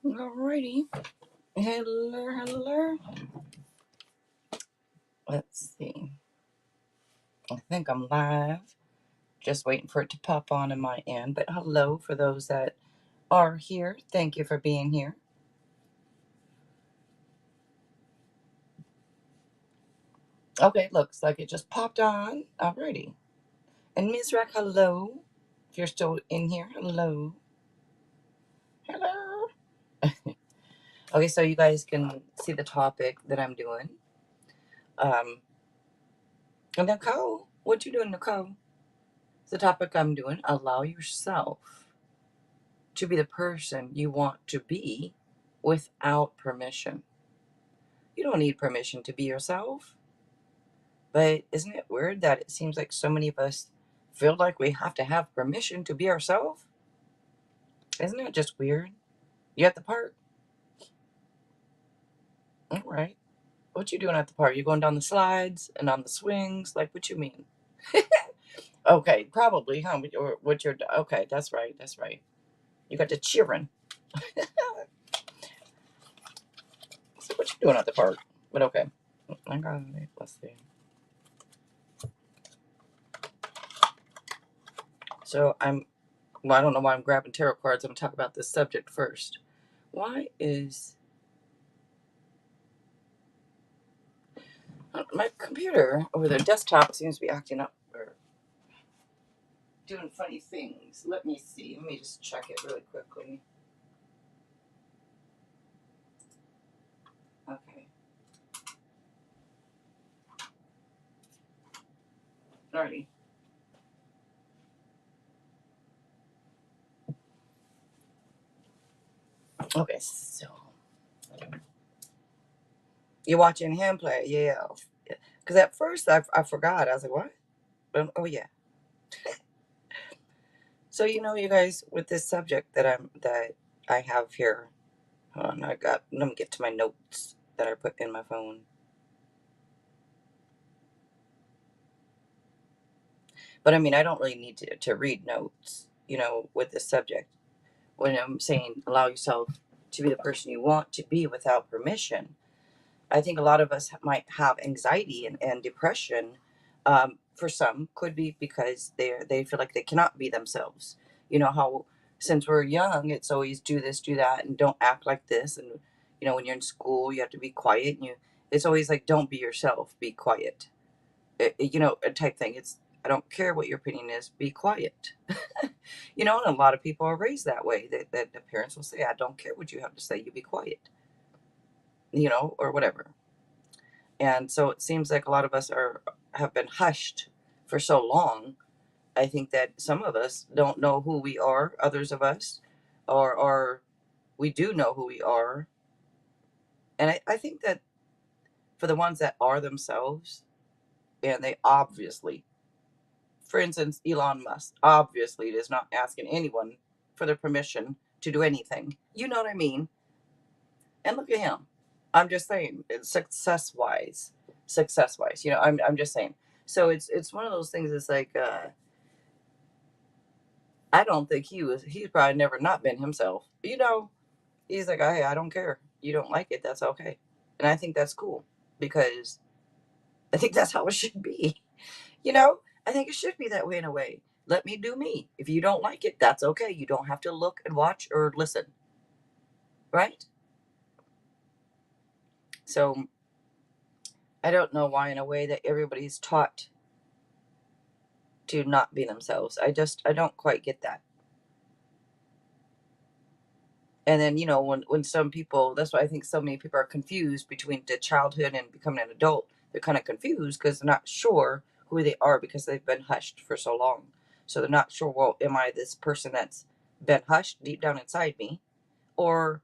Alrighty. Hello. Let's see. I think I'm live. Just waiting for it to pop on my end. But hello for those that are here. Thank you for being here. Okay, looks like it just popped on. Alrighty. And Ms. Rack, hello. If you're still in here, hello. Hello. Okay, so you guys can see the topic that I'm doing. And Nicole, what you doing, Nicole? The topic I'm doing, allow yourself to be the person you want to be without permission. You don't need permission to be yourself. But isn't it weird that it seems like so many of us feel like we have to have permission to be ourselves? Isn't that just weird? You at the park? All right. What you doing at the park? You going down the slides and on the swings? Like, what you mean? Okay, probably, huh? What you're okay? That's right. That's right. You got the cheering. So what you doing at the park? But okay. I got it. Let's see. So well, I don't know why I'm grabbing tarot cards. I'm going to talk about this subject first. Why is my computer over the desktop seems to be acting up or doing funny things? Let me see. Let me just check it really quickly. Okay. Alrighty. Okay, so you're watching him play, yeah. Because at first I forgot. I was like, what? Oh yeah. So you guys, with this subject that I have here, hold on, let me get to my notes that I put in my phone. But I mean, I don't really need to read notes, with this subject. When I'm saying allow yourself to be the person you want to be without permission, I think a lot of us might have anxiety and depression. For some, could be because they feel like they cannot be themselves. You know how since we're young, it's always do this, do that, and don't act like this. And when you're in school, you have to be quiet. And it's always like don't be yourself, be quiet. A type thing. It's I don't care what your opinion is, be quiet. And a lot of people are raised that way. That the parents will say, I don't care what you have to say, you be quiet. Or whatever. And so it seems like a lot of us have been hushed for so long. I think that some of us don't know who we are, others of us, or we do know who we are. And I think that for the ones that are themselves, and they obviously, for instance, Elon Musk obviously is not asking anyone for their permission to do anything. You know what I mean? And look at him. I'm just saying, success wise. I'm just saying. So it's one of those things. It's like I don't think he's probably never not been himself. He's like, hey, I don't care. You don't like it, that's okay. And I think that's cool because I think that's how it should be. You know, I think it should be that way in a way. Let me do me. If you don't like it, that's okay. You don't have to look and watch or listen. Right? So I don't know why, in a way, that everybody's taught to not be themselves. I don't quite get that. And then, when some people, that's why I think so many people are confused between the childhood and becoming an adult. They're kind of confused because they're not sure who they are because they've been hushed for so long. So they're not sure, well, am I this person that's been hushed deep down inside me? Or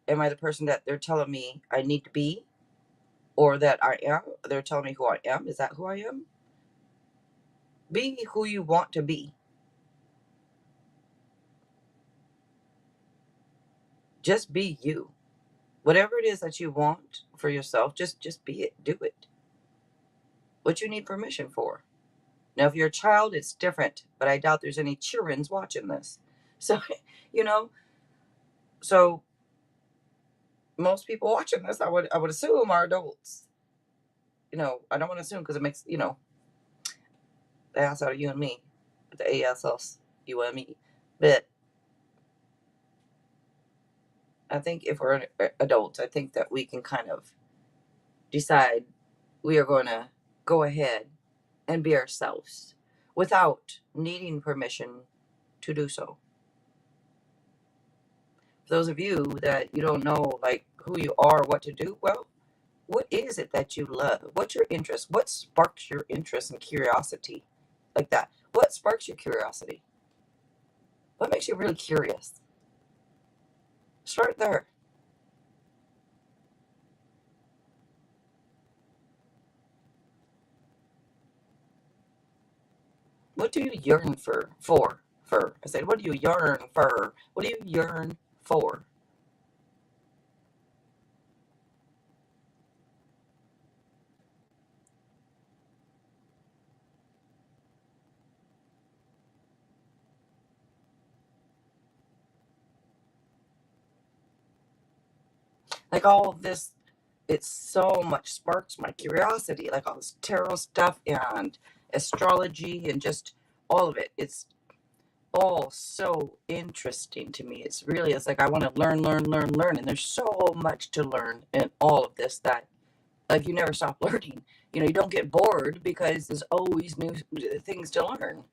am I the person that they're telling me I need to be? Or that I am? They're telling me who I am. Is that who I am? Be who you want to be. Just be you. Whatever it is that you want for yourself, just be it. Do it. What you need permission for. Now, if you're a child, it's different, but I doubt there's any children's watching this. So, you know, so most people watching this, I would assume, are adults. I don't want to assume because it makes, the ass out of you and me. The ASS, you and me. But I think if we're adults, I think that we can kind of decide we are going to go ahead and be ourselves without needing permission to do so. For those of you that you don't know, like, who you are, what to do, well, what is it that you love? What's your interest? What sparks your interest and curiosity? Like that. What sparks your curiosity? What makes you really curious? Start there. What do you yearn for? I said, what do you yearn for? What do you yearn for? Like all of this, it so much sparks my curiosity. Like all this tarot stuff and astrology and just all of it. It's all so interesting to me. It's like I want to learn, learn, learn, learn. And there's so much to learn in all of this that, like, you never stop learning. You don't get bored because there's always new things to learn.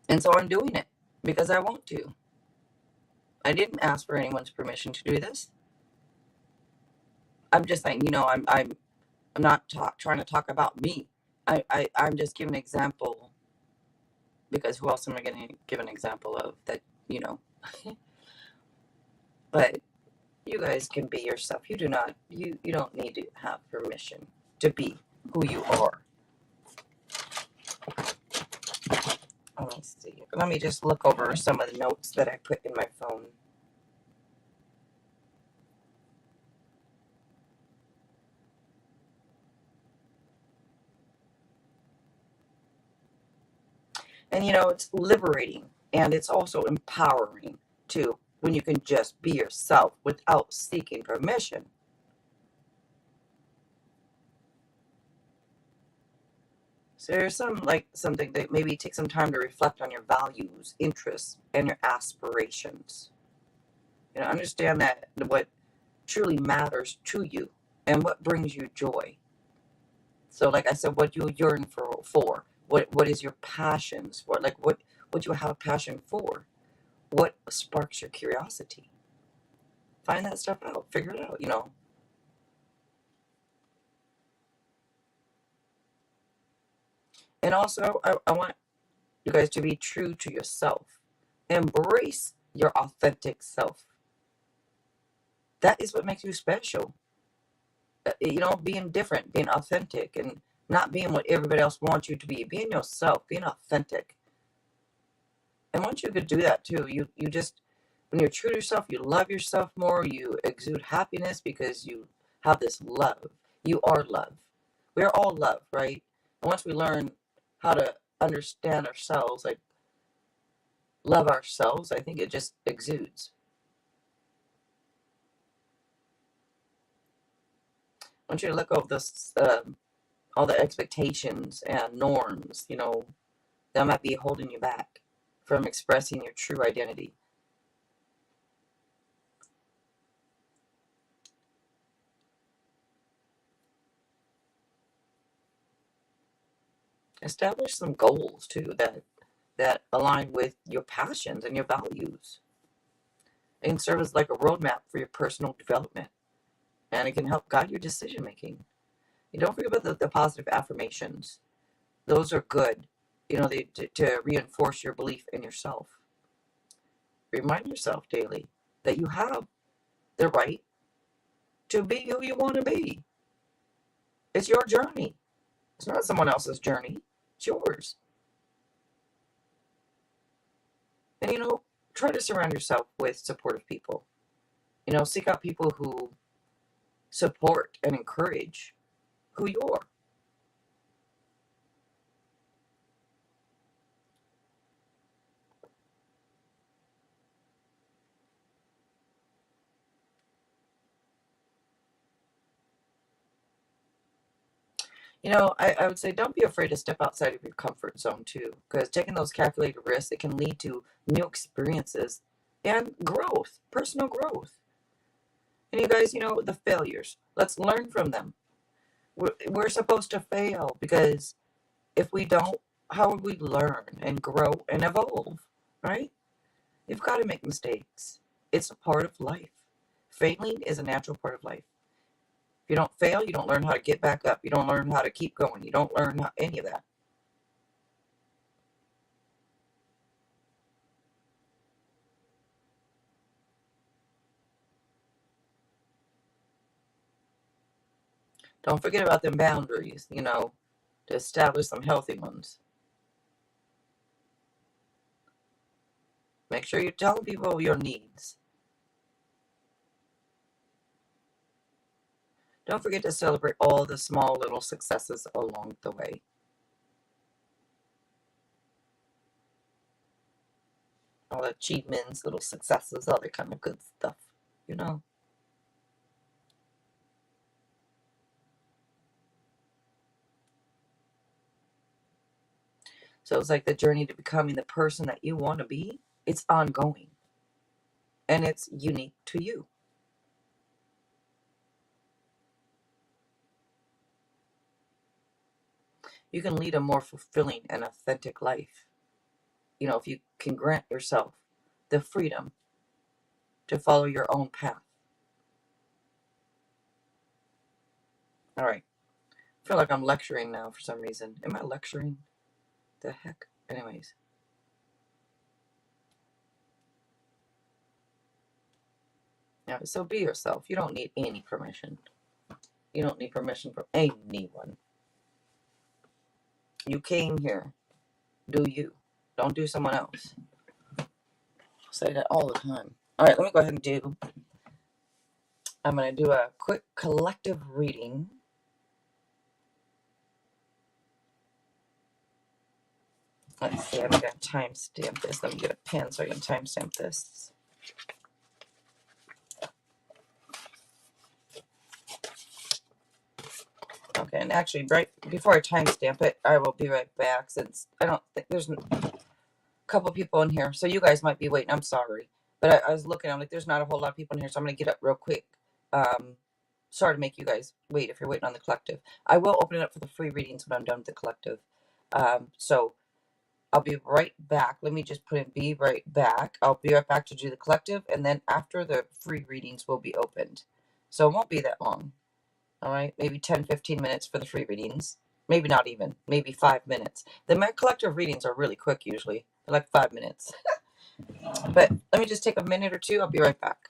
And so I'm doing it because I want to. I didn't ask for anyone's permission to do this. I'm just saying, I'm not trying to talk about me. I'm just giving an example because who else am I going to give an example of that, you know? But you guys can be yourself. You don't need to have permission to be who you are. Let me see. Let me just look over some of the notes that I put in my phone. And it's liberating and it's also empowering too when you can just be yourself without seeking permission. So there's something that maybe take some time to reflect on your values, interests, and your aspirations. Understand that what truly matters to you and what brings you joy. So, like I said, what you yearn for, what is your passions for? Like what you have a passion for? What sparks your curiosity? Find that stuff out. Figure it out. And also, I want you guys to be true to yourself. Embrace your authentic self. That is what makes you special. Being different, being authentic, and not being what everybody else wants you to be. Being yourself, being authentic. And once you could do that too, you just, when you're true to yourself, you love yourself more, you exude happiness because you have this love. You are love. We're all love, right? And once we learn how to understand ourselves, like love ourselves, I think it just exudes. I want you to look over this, all the expectations and norms, that might be holding you back from expressing your true identity. Establish some goals too that align with your passions and your values. It can serve as like a roadmap for your personal development, and it can help guide your decision making. And don't forget about the positive affirmations. Those are good, to reinforce your belief in yourself. Remind yourself daily that you have the right to be who you want to be. It's your journey. It's not someone else's journey. It's yours. And try to surround yourself with supportive people. Seek out people who support and encourage who you are. I would say don't be afraid to step outside of your comfort zone too, because taking those calculated risks, it can lead to new experiences and growth, personal growth. And you guys, the failures, let's learn from them. We're supposed to fail because if we don't, how would we learn and grow and evolve, right? You've got to make mistakes. It's a part of life. Failing is a natural part of life. If you don't fail, you don't learn how to get back up. You don't learn how to keep going. You don't learn any of that. Don't forget about them boundaries, to establish some healthy ones. Make sure you're telling people your needs. Don't forget to celebrate all the small little successes along the way. All the achievements, little successes, all that kind of good stuff, you know. So it's like the journey to becoming the person that you want to be. It's ongoing. And it's unique to you. You can lead a more fulfilling and authentic life. If you can grant yourself the freedom to follow your own path. All right. I feel like I'm lecturing now for some reason. Am I lecturing? The heck? Anyways. Yeah, so be yourself. You don't need any permission. You don't need permission from anyone. You came here. Do you. Don't do someone else. I say that all the time. All right, let me go ahead and I'm going to do a quick collective reading. Let's see, I'm going to timestamp this. Let me get a pen so I can timestamp this. Okay, and actually, right before I timestamp it, I will be right back since I don't think there's a couple people in here. So you guys might be waiting. I'm sorry. But I was looking, I'm like, there's not a whole lot of people in here, so I'm going to get up real quick. Sorry to make you guys wait if you're waiting on the collective. I will open it up for the free readings when I'm done with the collective. So I'll be right back. Let me just put in be right back. I'll be right back to do the collective, and then after the free readings will be opened. So it won't be that long. All right, maybe 10-15 minutes for the free readings. Maybe not even, maybe 5 minutes. My collective readings are really quick usually. They're like 5 minutes. But let me just take a minute or two. I'll be right back.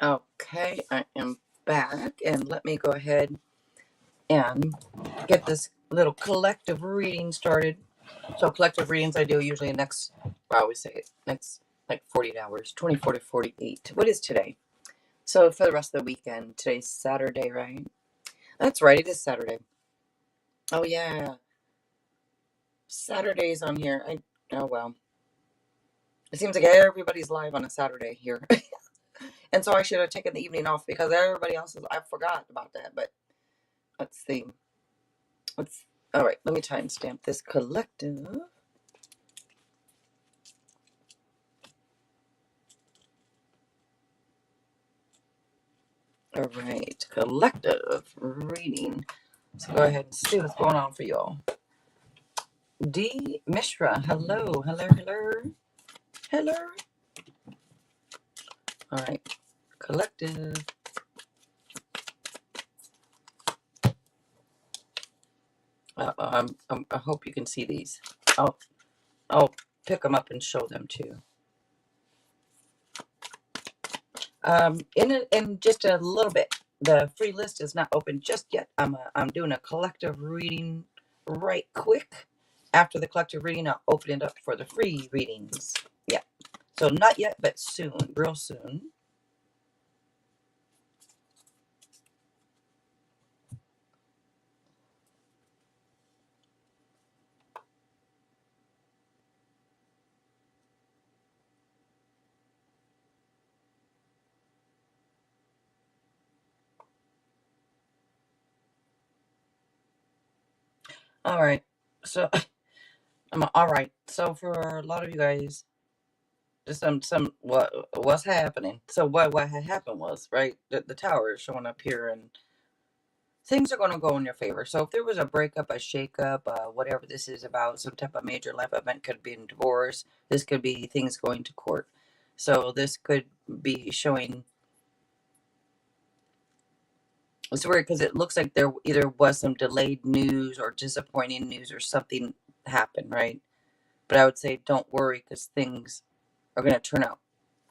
Okay, I am back, and let me go ahead and get this little collective reading started. So collective readings I do usually next, I always say it, next like 48 hours, 24 to 48. What is today? So for the rest of the weekend, today's Saturday, right? That's right, it is Saturday. Oh yeah, Saturday's on here. Oh well. It seems like everybody's live on a Saturday here. And so I should have taken the evening off because everybody else is, I forgot about that. But let's see. Let's, all right, let me timestamp this collective. All right, collective reading. So go ahead and see what's going on for y'all. D. Mishra, hello, hello, hello, hello. All right, collective. I hope you can see these. I'll pick them up and show them too. In just a little bit. The free list is not open just yet. I'm doing a collective reading right quick. After the collective reading, I'll open it up for the free readings. Yeah. So not yet, but soon, real soon. All right. So I'm all right. So for a lot of you guys, just what's happening. So what had happened was, right, the tower is showing up here, and things are going to go in your favor. So if there was a breakup, a shakeup, whatever this is about, some type of major life event, could be in divorce. This could be things going to court. So this could be showing. It's weird because it looks like there either was some delayed news or disappointing news or something happened, right? But I would say don't worry because things are going to turn out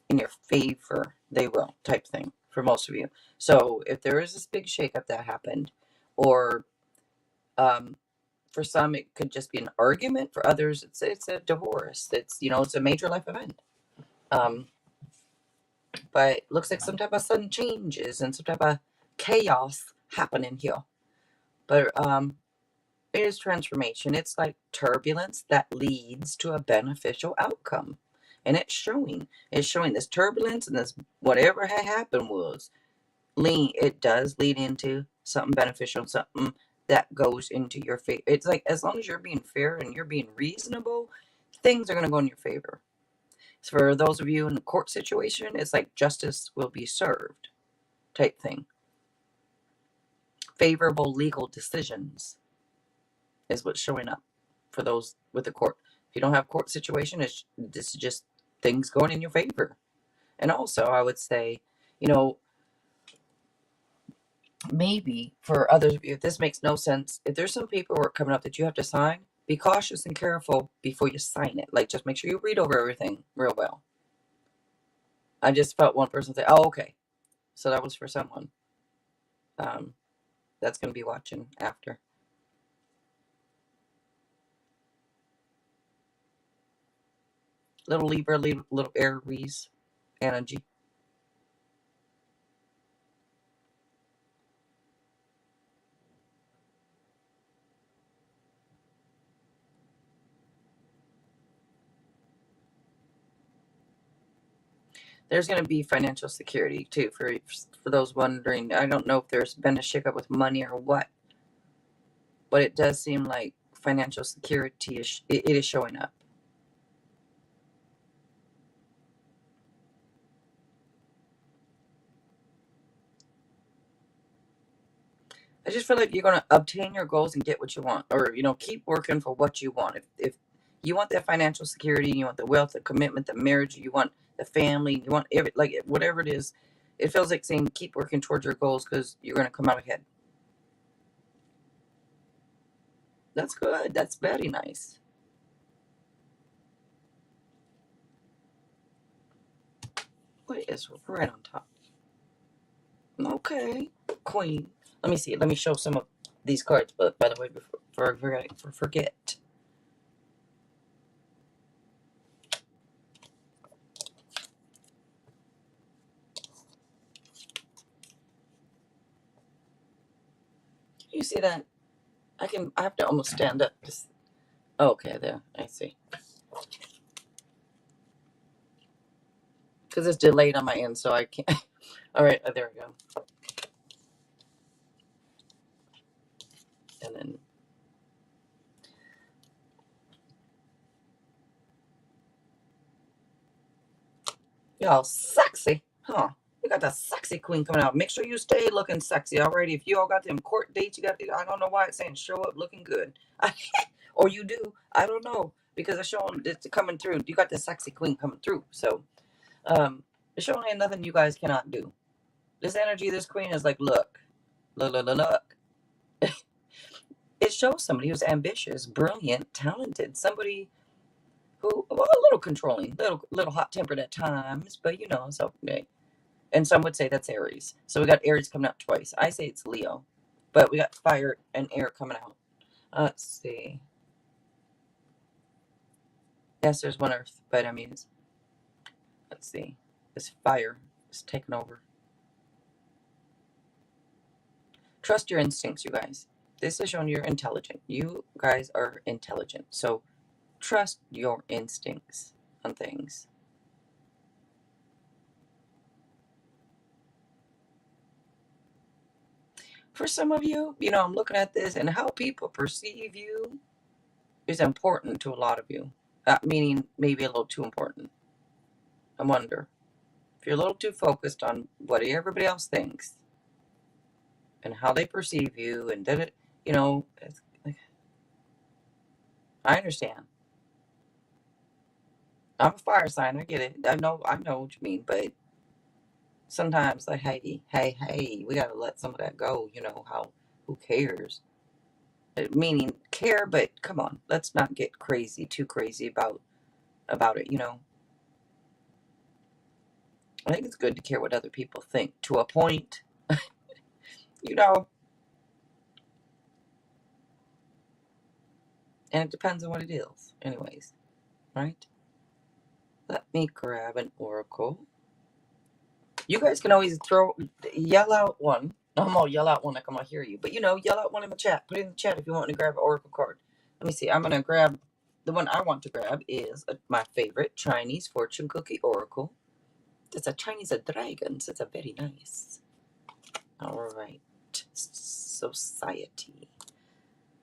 in your favor. They will, type thing for most of you. So if there is this big shakeup that happened, or um, for some it could just be an argument. For others it's a divorce. It's a major life event. um but it looks like some type of sudden changes and some type of chaos happening here. But it is transformation. It's like turbulence that leads to a beneficial outcome, and it's showing this turbulence, and this whatever had happened was it does lead into something beneficial, something that goes into your favor. It's like as long as you're being fair and you're being reasonable, things are going to go in your favor. So for those of you in a court situation, it's like justice will be served type thing. Favorable legal decisions is what's showing up for those with the court. If you don't have court situation, this is just things going in your favor. And also I would say, you know, maybe for others of you, if this makes no sense, if there's some paperwork coming up that you have to sign, be cautious and careful before you sign it. Like, just make sure you read over everything real well. I just felt one person say, oh, okay. So that was for someone. That's going to be watching after. Little Libra, little Aries energy. There's going to be financial security too for those wondering. I don't know if there's been a shakeup with money or what, but it does seem like financial security it is showing up. I just feel like you're going to obtain your goals and get what you want, or keep working for what you want. If you want that financial security, you want the wealth, the commitment, the marriage, you want the family, you want whatever it is, it feels like saying keep working towards your goals because you're going to come out ahead. That's good. That's very nice. What is right on top? Okay, Queen. Let me see. Let me show some of these cards. But by the way, before I forget, you see that? I have to almost stand up. Just, okay, there. I see. Because it's delayed on my end, so I can't. All right, there we go. And then y'all sexy, huh? You got the sexy queen coming out. Make sure you stay looking sexy. Alrighty, if you all got them court dates, you got. I don't know why it's saying show up looking good, or you do. I don't know because it's showing it's coming through. You got the sexy queen coming through. So, it's showing ain't nothing you guys cannot do. This energy, this queen is like, look. It shows somebody who's ambitious, brilliant, talented, somebody who, well, a little controlling, little hot tempered at times, but it's okay. And some would say that's Aries. So we got Aries coming out twice. I say it's Leo, but we got fire and air coming out. Let's see. Yes, there's one Earth, but I mean, let's see. This fire is taking over. Trust your instincts, you guys. This is showing you're intelligent. You guys are intelligent. So trust your instincts on things. For some of you, I'm looking at this and how people perceive you is important to a lot of you. Meaning maybe a little too important. I wonder if you're a little too focused on what everybody else thinks and how they perceive you, and then it's like, I understand. I'm a fire sign. I get it. I know what you mean, but sometimes like, hey, we gotta let some of that go. Who cares? Meaning care, but come on, let's not get too crazy about it. I think it's good to care what other people think to a point. you know, and it depends on what it is, anyways, right? Let me grab an oracle. You guys can always yell out one. I'm gonna yell out one like I'm gonna hear you, but yell out one in the chat. Put it in the chat if you want to grab an oracle card. Let me see. I'm gonna grab the one I want to grab is my favorite Chinese fortune cookie oracle. It's a Chinese dragons. It's a very nice. All right, society.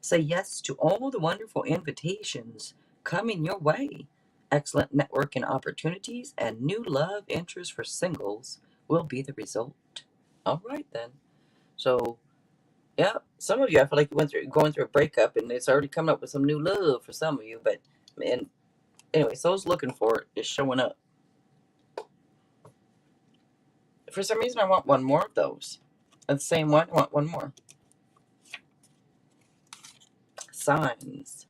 Say yes to all the wonderful invitations coming your way. Excellent networking opportunities and new love interest for singles will be the result. All right then. So yeah, some of you I feel like you going through a breakup and it's already coming up with some new love for some of you. But and anyway, those looking for it is showing up. For some reason, I want one more of those. And the same one, I want one more. Signs.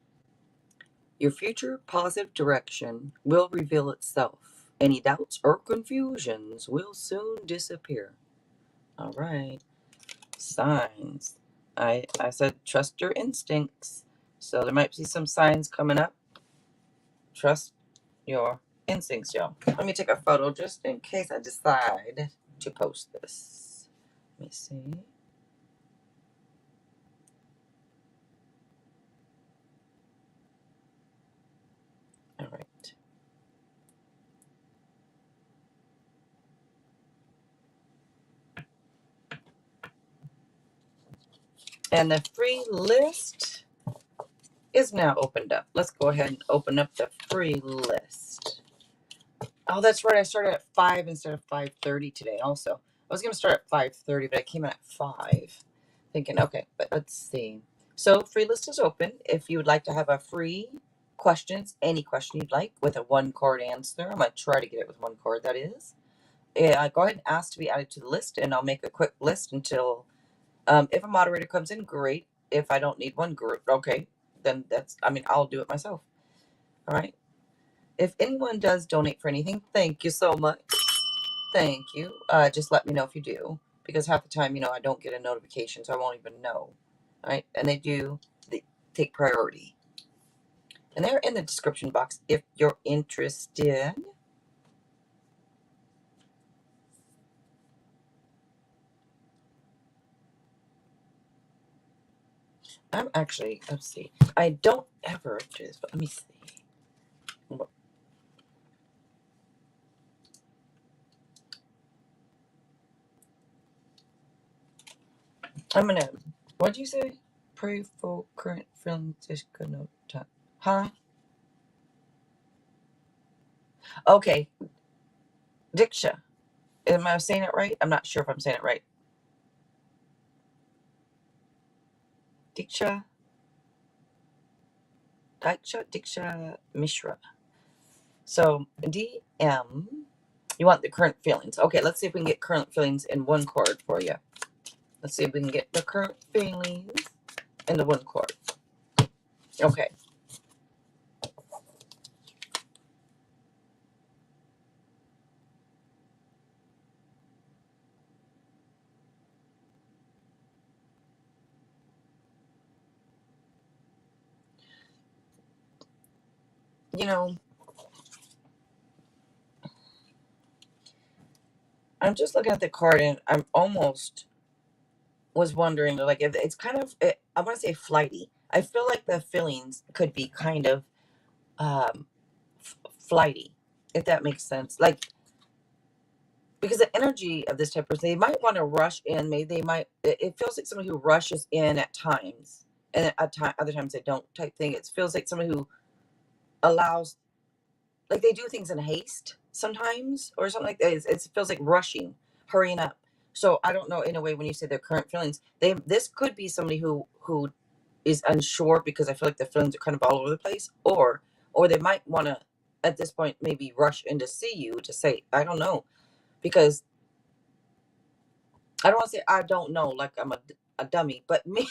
Your future positive direction will reveal itself. Any doubts or confusions will soon disappear. All right. Signs. I said trust your instincts. So there might be some signs coming up. Trust your instincts, y'all. Let me take a photo just in case I decide to post this. Let me see. All right. And the free list is now opened up. Let's go ahead and open up the free list. Oh, that's right. I started at 5 instead of 5:30 today also. I was going to start at 5:30, but I came in at 5. Thinking, okay, but let's see. So free list is open. If you would like to have a free questions, any question you'd like with a 1-card answer, I'm going to try to get it with 1 card, that is. Go ahead and ask to be added to the list, and I'll make a quick list until, if a moderator comes in, great. If I don't need one, group, okay, then I'll do it myself. All right. If anyone does donate for anything, thank you so much. Thank you. Just let me know if you do, because half the time, I don't get a notification, so I won't even know, right? And they take priority. And they're in the description box if you're interested. I'm actually, let's see. I don't ever do this, but let me see. I'm gonna, what'd you say? Pray for current feelings. No time. Huh? Okay. Diksha. Am I saying it right? I'm not sure if I'm saying it right. Diksha Mishra. So DM, you want the current feelings. Okay, let's see if we can get current feelings in one chord for you. Let's see if we can get the current feelings in the one chord. Okay. I'm just looking at the card and I'm almost was wondering, like, if it's kind of, I want to say flighty. I feel like the feelings could be kind of um, flighty, if that makes sense. Like, because the energy of this type of person, they might want to rush in. Maybe they might, it feels like somebody who rushes in at times, and other times they don't type thing. It feels like somebody who allows, like they do things in haste sometimes or something like that. It feels like rushing, hurrying up. So I don't know, in a way, when you say their current feelings, this could be somebody who is unsure, because I feel like the feelings are kind of all over the place, or they might want to at this point maybe rush in to see you to say, I don't know, because I don't want to say I don't know like I'm a dummy, but me.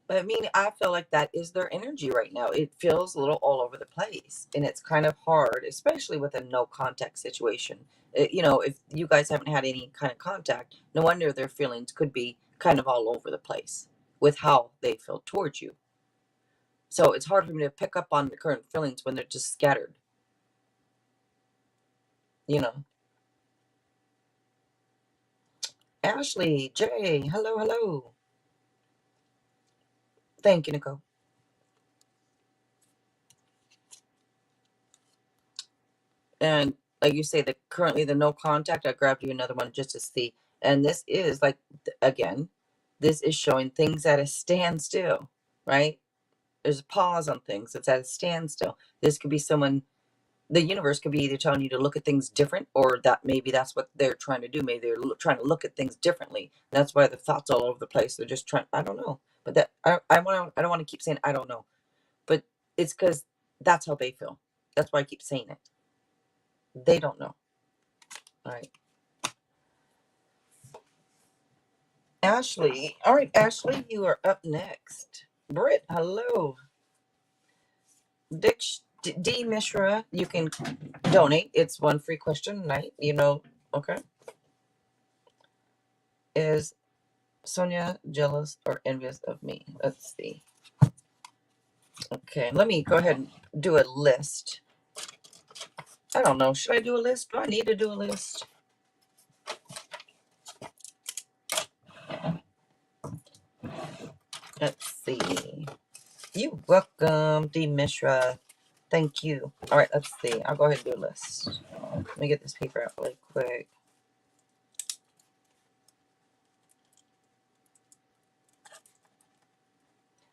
But I mean, I feel like that is their energy right now. It feels a little all over the place, and it's kind of hard, especially with a no contact situation. If you guys haven't had any kind of contact, no wonder their feelings could be kind of all over the place with how they feel towards you. So it's hard for me to pick up on the current feelings when they're just scattered. You know, Ashley, Jay, hello, hello. Thank you, Nicole. And like you say, currently the no contact, I grabbed you another one just to see. And this is like, again, this is showing things at a standstill, right? There's a pause on things. It's at a standstill. This could be someone, the universe could be either telling you to look at things different, or that maybe that's what they're trying to do. Maybe they're trying to look at things differently. That's why the thoughts all over the place. They're just trying, I don't know. But I don't want to keep saying I don't know. But it's because that's how they feel. That's why I keep saying it. They don't know. All right. Ashley. All right, Ashley, you are up next. Britt, hello. D. Mishra, you can donate. It's one free question a night. Okay. Is Sonia jealous or envious of me? Let's see. Okay, let me go ahead and do a list. I don't know. Should I do a list? Do I need to do a list? Let's see. You welcome, D. Mishra. Thank you. All right, let's see. I'll go ahead and do a list. Let me get this paper out really quick.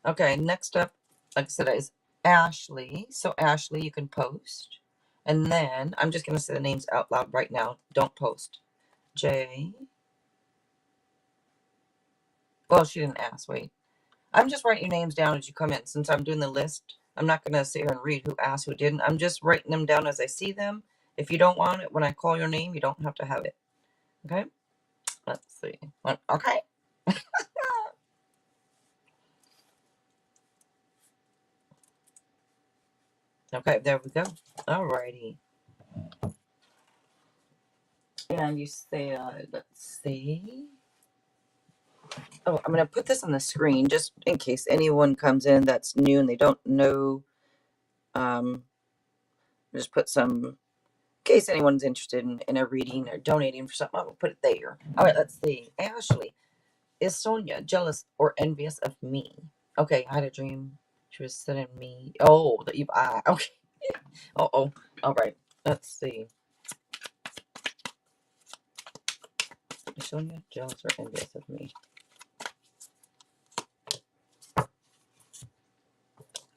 Okay, next up, like I said, is Ashley. So Ashley, you can post. And then I'm just going to say the names out loud right now. Don't post. J. Well, she didn't ask. Wait. I'm just writing your names down as you come in. Since I'm doing the list, I'm not going to sit here and read who asked, who didn't. I'm just writing them down as I see them. If you don't want it, when I call your name, you don't have to have it. Okay? Let's see. Okay. Okay, there we go. Alrighty. And you said, let's see. Oh, I'm going to put this on the screen just in case anyone comes in that's new and they don't know. Just put some, in case anyone's interested in a reading or donating for something, I'll put it there. All right, let's see. Ashley, is Sonia jealous or envious of me? Okay, I had a dream. She was sending me. Oh, the evil eye. Okay. Uh-oh. All right. Let's see. Is Sonia jealous or envious of me?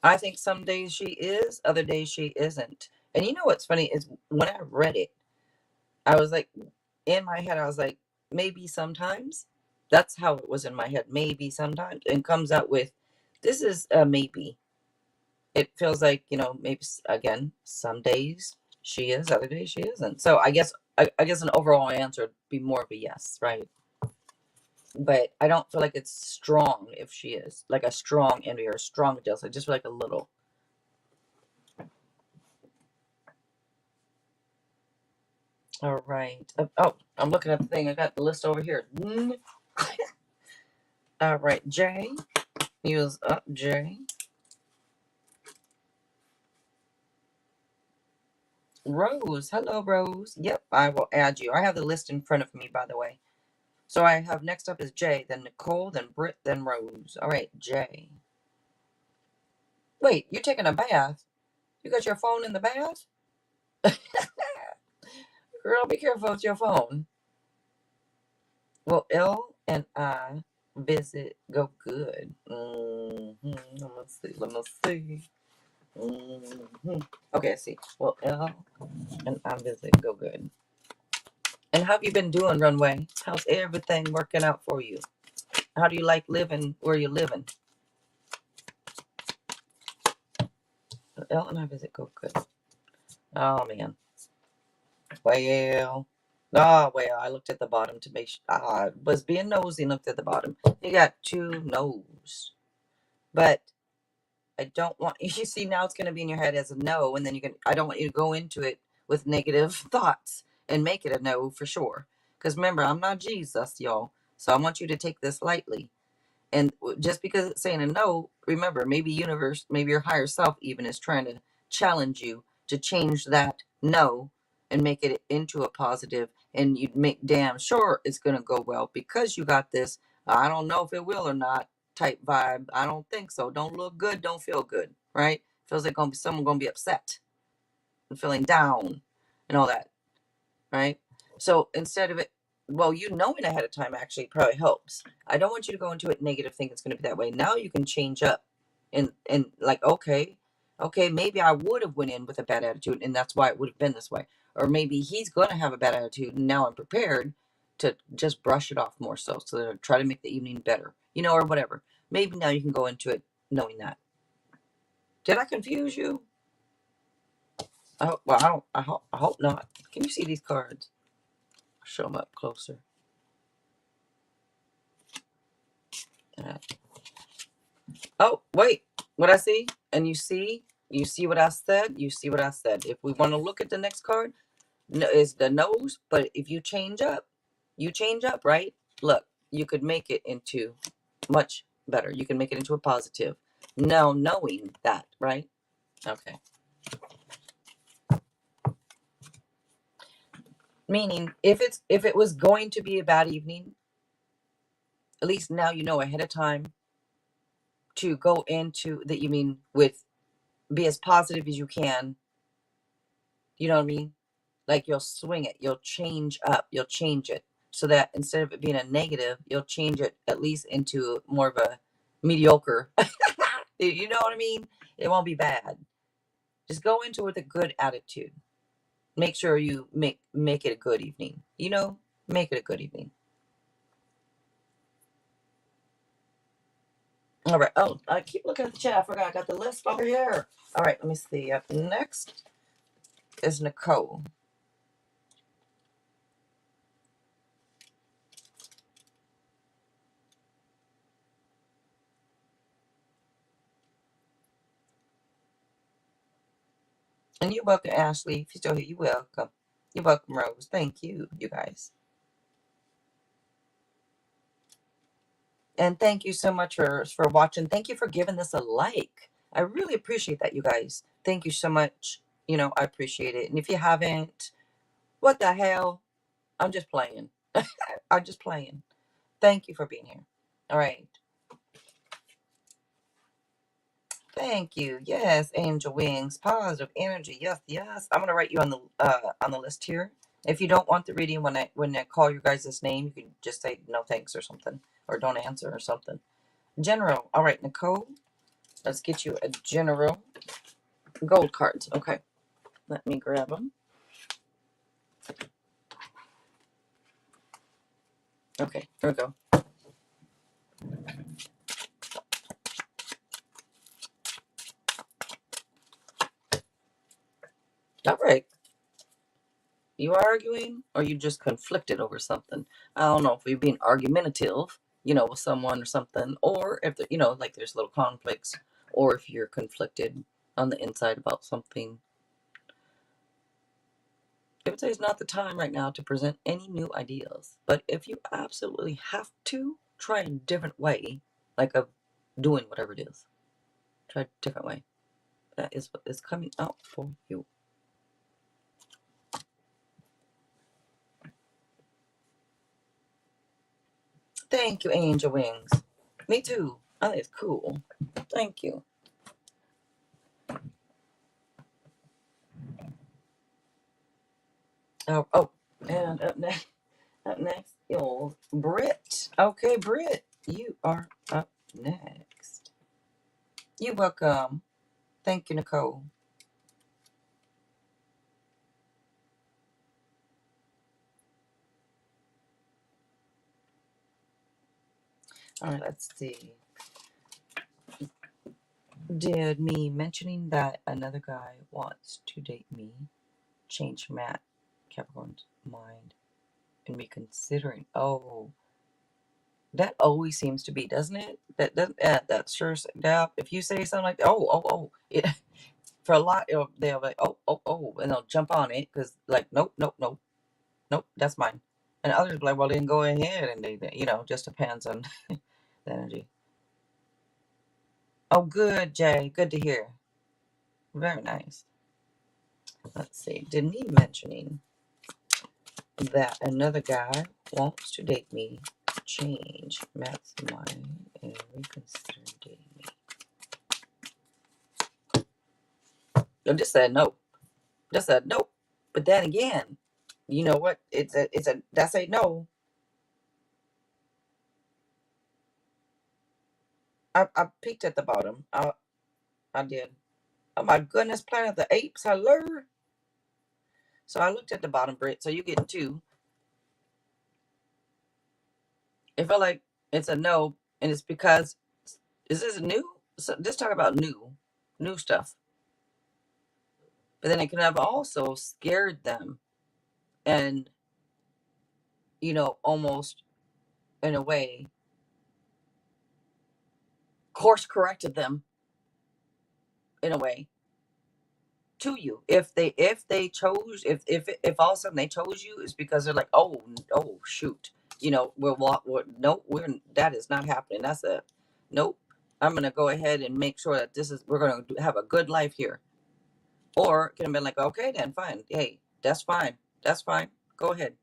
I think some days she is, other days she isn't. And you know what's funny is when I read it, I was like, in my head, I was like, maybe sometimes. That's how it was in my head. Maybe sometimes. And comes out with, this is a maybe. It feels like, maybe, again, some days she is, other days she isn't. So I guess an overall answer would be more of a yes, right? But I don't feel like it's strong if she is. Like a strong envy or a strong jealousy. I just feel like a little. All right. Oh, I'm looking at the thing. I got the list over here. All right, Jay. Use up, Jay. Rose. Hello, Rose. Yep, I will add you. I have the list in front of me, by the way. So I have next up is Jay, then Nicole, then Britt, then Rose. All right, Jay. Wait, you're taking a bath? You got your phone in the bath? Girl, be careful with your phone. Well, L and I visit go good. Let me see. Let me see. Okay, I see. Well, L and I visit go good. And how have you been doing, Runway? How's everything working out for you? How do you like living where you're living? L and I visit go good. Oh man. Well. Oh well, I looked at the bottom to make sure. I was being nosy and looked at the bottom. You got two no's. But I don't want you see now it's gonna be in your head as a no, and then I don't want you to go into it with negative thoughts and make it a no for sure. Because remember, I'm not Jesus, y'all. So I want you to take this lightly. And just because it's saying a no, remember, maybe universe, maybe your higher self even is trying to challenge you to change that no and make it into a positive, and you'd make damn sure it's going to go well because you got this. I don't know if it will or not type vibe. I don't think so. Don't look good. Don't feel good. Right? Feels like someone going to be upset and feeling down and all that, right? So instead of it, well, knowing ahead of time actually probably helps. I don't want you to go into it negative, think it's going to be that way. Now you can change up and like, okay, maybe I would have went in with a bad attitude and that's why it would have been this way. Or maybe he's going to have a bad attitude and now I'm prepared to just brush it off more so that try to make the evening better, or whatever. Maybe now you can go into it knowing that. Did I confuse you? I hope not. Can you see these cards? Show them up closer. Oh, wait. What I see? And you see what I said? You see what I said. If we want to look at the next card, no, is the nose. But if you change up, right? Look, you could make it into much better. You can make it into a positive. Now knowing that, right? Okay. Meaning, if it was going to be a bad evening, at least now you know ahead of time to go into the evening with be as positive as you can. You know what I mean? Like you'll swing it, you'll change up, you'll change it so that instead of it being a negative, you'll change it at least into more of a mediocre. You know what I mean? It won't be bad. Just go into it with a good attitude. Make sure you make it a good evening. Make it a good evening. All right. Oh, I keep looking at the chat. I forgot I got the list over here. All right, let me see. Up next is Nicole. And you're welcome, Ashley. If you're still here, you're welcome. You're welcome, Rose. Thank you, you guys. And thank you so much for watching. Thank you for giving this a like. I really appreciate that, you guys. Thank you so much. I appreciate it. And if you haven't, what the hell? I'm just playing. I'm just playing. Thank you for being here. All right. Thank you. Yes, angel wings, positive energy. Yes, yes. I'm gonna write you on the list here. If you don't want the reading when I call your guys' name, you can just say no thanks or something, or don't answer or something. General. All right, Nicole. Let's get you a general gold cards. Okay, let me grab them. Okay, here we go. All right. You arguing, or you just conflicted over something? I don't know if you're being argumentative, with someone or something, or if like there's little conflicts, or if you're conflicted on the inside about something. I would say it's not the time right now to present any new ideas, but if you absolutely have to, try a different way, like of doing whatever it is. Try a different way. That is what is coming out for you. Thank you, Angel Wings. Me too. I think it's cool. Thank you. Oh, and up next, is Britt. Okay, Britt, you are up next. You're welcome. Thank you, Nicole. All right, let's see. Did me mentioning that another guy wants to date me change Matt Capricorn's mind and reconsidering? Oh, that always seems to be, doesn't it? That sure. That if you say something like, it for a lot, they'll be like, and they'll jump on it because like, nope, nope, nope, nope, that's mine. And others be like, well, then go ahead, and they just depends on the energy. Oh, good, Jay. Good to hear. Very nice. Let's see. Did me mentioning that another guy wants to date me change Matt's mind and reconsider dating me? I just said no. Just said nope. But then again, you know what? That's a no. I peeked at the bottom. I did. Oh my goodness, Planet of the Apes, hello. So I looked at the bottom, Brit. So you getting two. It felt like it's a no, and it's because is this new? So just talk about new stuff. But then it can have also scared them, and almost in a way course corrected them in a way to you. If they chose, if all of a sudden they chose you, is because they're like, oh shoot, we're that is not happening. That's a nope. I'm gonna go ahead and make sure that we're gonna have a good life here. Or it can have been like, okay, then fine. Hey, that's fine. That's fine. Go ahead.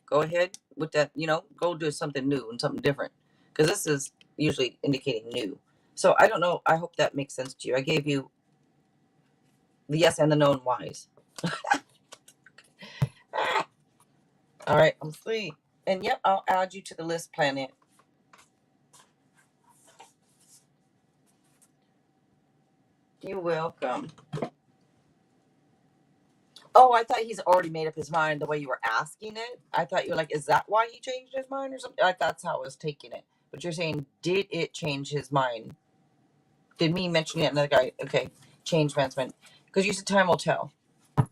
Go ahead with that. Go do something new and something different. Because this is usually indicating new. So I don't know. I hope that makes sense to you. I gave you the yes and the no and whys. Ah, all right, I'm free. And yep, I'll add you to the list, Planet. You're welcome. Oh, I thought he's already made up his mind the way you were asking it. I thought you were like, is that why he changed his mind or something? That's how I was taking it. But you're saying, did it change his mind? Did me mentioning another guy? Okay, change man's mind. Because you said time will tell. All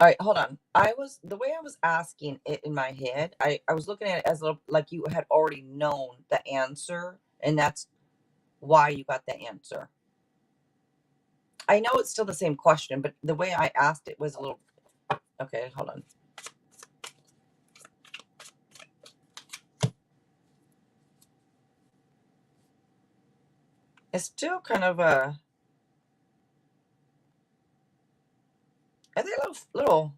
right, hold on. The way I was asking it in my head, I was looking at it as like you had already known the answer, and that's why you got the answer. I know it's still the same question, but the way I asked it was a little Okay, hold on. It's still kind of are they little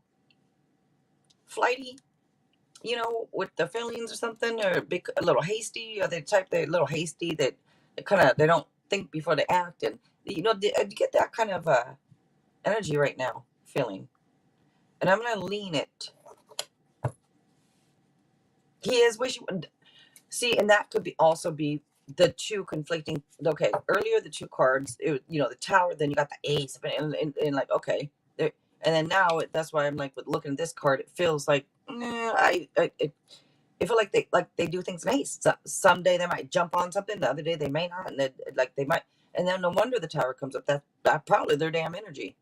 flighty, with the feelings or something, or a little hasty? Are they type they a little hasty that they don't think before they act, and I get that kind of energy right now, feeling, and I'm gonna lean it. He is wishing. See, and that could also be the two conflicting. Okay, earlier the two cards, the Tower, then you got the Ace, and like, okay, there, and then now that's why I'm like, with looking at this card, it feels like, I feel like they do things nice. So, someday they might jump on something, the other day they may not, and they might, and then no wonder the Tower comes up. That probably their damn energy,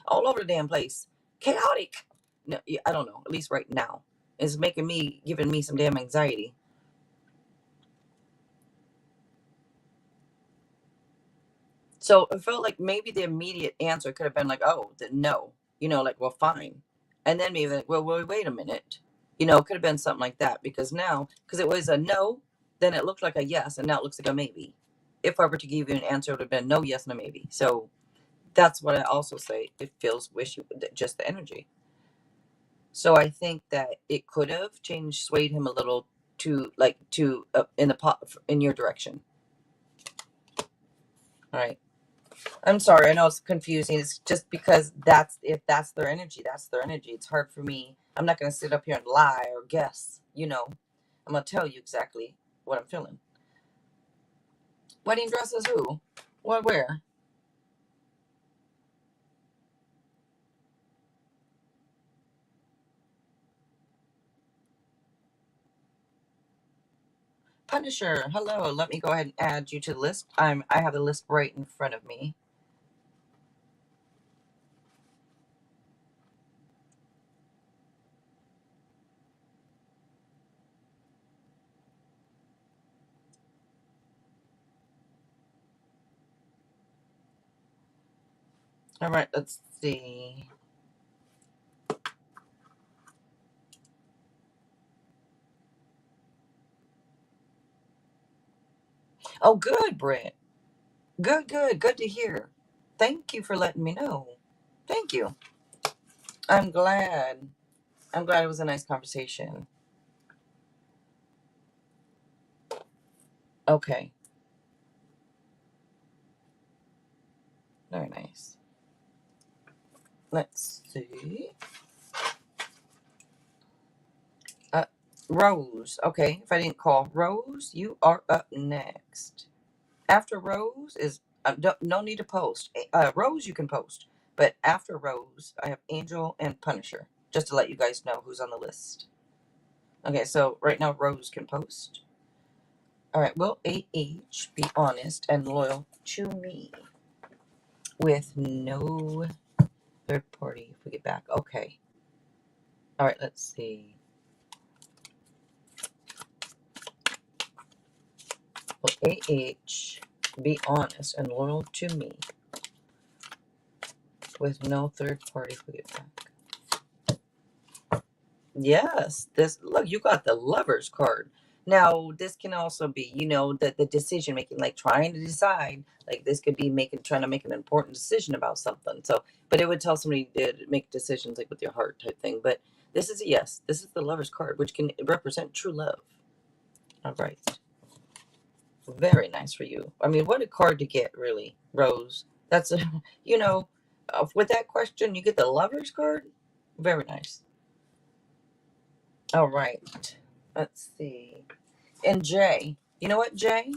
all over the damn place, chaotic. No, yeah, I don't know. At least right now, it's giving me some damn anxiety. So it felt like maybe the immediate answer could have been like, oh, then no, like, well, fine. And then maybe like, well, wait a minute. It could have been something like that, because it was a no, then it looked like a yes, and now it looks like a maybe. If I were to give you an answer, it would have been no, yes, and a maybe. So that's what I also say. It feels wishy, just the energy. So I think that it could have changed, swayed him a little to in the pot in your direction. All right. I'm sorry. I know it's confusing. It's just because if that's their energy, that's their energy. It's hard for me. I'm not going to sit up here and lie or guess. I'm going to tell you exactly what I'm feeling. Wedding dresses, who? What, where? Punisher. Hello. Let me go ahead and add you to the list. I have the list right in front of me. All right. Let's see. Oh, good, Britt. Good, good, good to hear. Thank you for letting me know. Thank you. I'm glad. I'm glad it was a nice conversation. Okay. Very nice. Let's see. Uh, Rose. Okay, if I didn't call Rose, you are up next. After Rose is no need to post. Rose, you can post, but after Rose, I have Angel and Punisher. Just to let you guys know who's on the list. Okay, so right now Rose can post. All right, will AH be honest and loyal to me with no third party if we get back? Okay. All right, let's see. Will AH be honest and loyal to me with no third party if we get back? Yes. Look, you got the Lovers card. Now, this can also be, the decision making, like trying to decide. Like this could be trying to make an important decision about something. So, but it would tell somebody to make decisions like with your heart type thing. But this is a yes. This is the Lovers card, which can represent true love. All right. Very nice for you. I mean, what a card to get, really, Rose. That's you know, with that question, you get the Lovers card. Very nice. All right. Let's see. And Jay, you know what, Jay?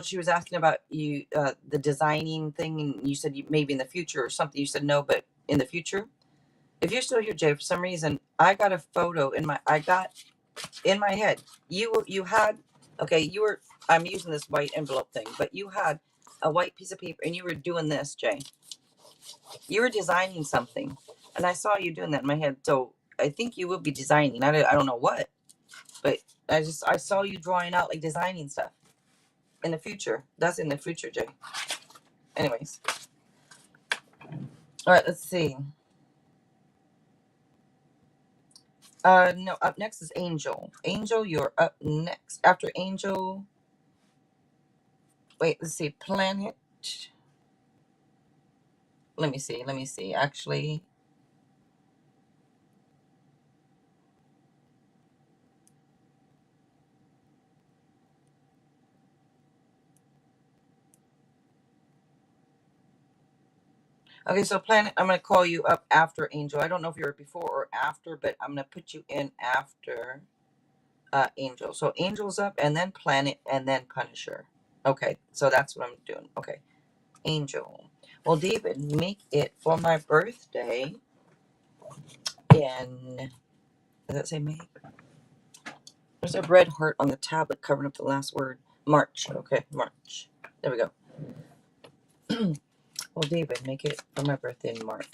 She was asking about you, the designing thing, and you said maybe in the future or something. You said no, but in the future. If you're still here, Jay, for some reason, I got in my head. You had, okay, I'm using this white envelope thing, but you had a white piece of paper and you were doing this, Jay. You were designing something, and I saw you doing that in my head. So I think you will be designing. I don't know what, but I saw you drawing out, like, designing stuff in the future. That's in the future, Jay. Anyways, all right. Let's see. No, up next is Angel. Angel, you're up next. After Angel, wait, let's see, Planet. Let me see, let me see. Actually, okay, so Planet, I'm going to call you up after Angel. I don't know if you're before or after, but I'm going to put you in after Angel. So Angel's up, and then Planet, and then Punisher. Okay, so that's what I'm doing. Okay, Angel. Well, David, make it for my birthday in, does that say May? There's a red heart on the tablet covering up the last word. March. Okay, March. There we go. Well, David, make it for my birthday in March.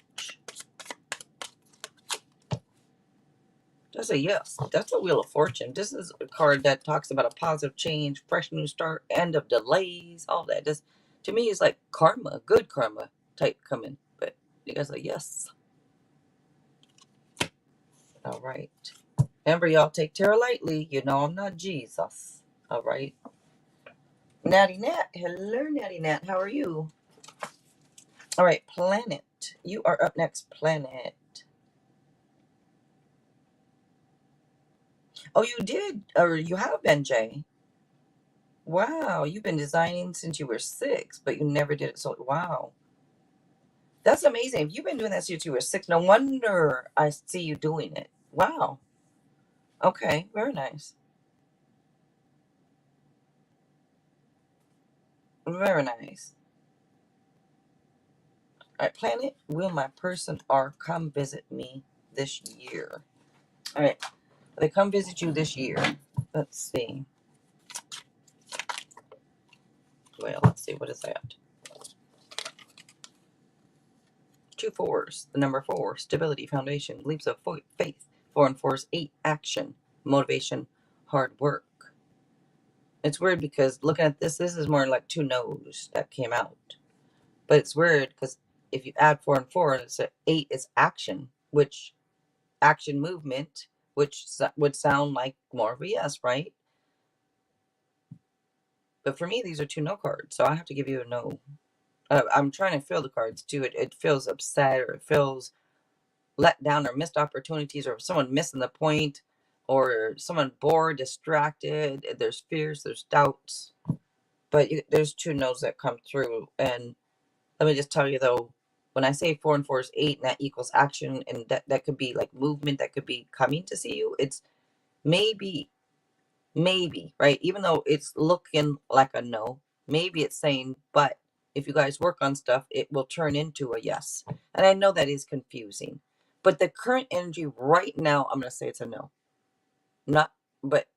That's a yes. That's a Wheel of Fortune. This is a card that talks about a positive change, fresh new start, end of delays, all that. Just to me, it's like karma, good karma type coming. But you guys are like, yes. All right. Remember, y'all take tarot lightly. You know I'm not Jesus. All right. Natty Nat. Hello, Natty Nat. How are you? All right, Planet. You are up next, Planet. Oh, you did, or you have been, Jay. Wow, you've been designing since you were 6, but you never did it. So, wow, that's amazing. If you've been doing that since you were 6, no wonder I see you doing it. Wow. Okay, very nice. Very nice. All right, Planet, will my person or come visit me this year? All right, will they come visit you this year? Let's see. Well, let's see. What is that? 2 fours. The number 4, stability, foundation, leaps of faith. 4 and 4 is 8, action, motivation, hard work. It's weird because looking at this is more like 2 no's that came out. But it's weird because if you add 4 and 4, it's 8 is action, which action movement, which would sound like more of a yes, right? But for me, these are 2 no cards, so I have to give you a no. I'm trying to feel the cards too. It feels upset, or it feels let down, or missed opportunities, or someone missing the point, or someone bored, distracted. There's fears, there's doubts, but there's 2 no's that come through. And let me just tell you though, when I say 4 and 4 is 8, and that equals action, and that could be like movement, that could be coming to see you. It's maybe, right? Even though it's looking like a no, maybe it's saying, but if you guys work on stuff, it will turn into a yes. And I know that is confusing, but the current energy right now, I'm going to say it's a no. Not, but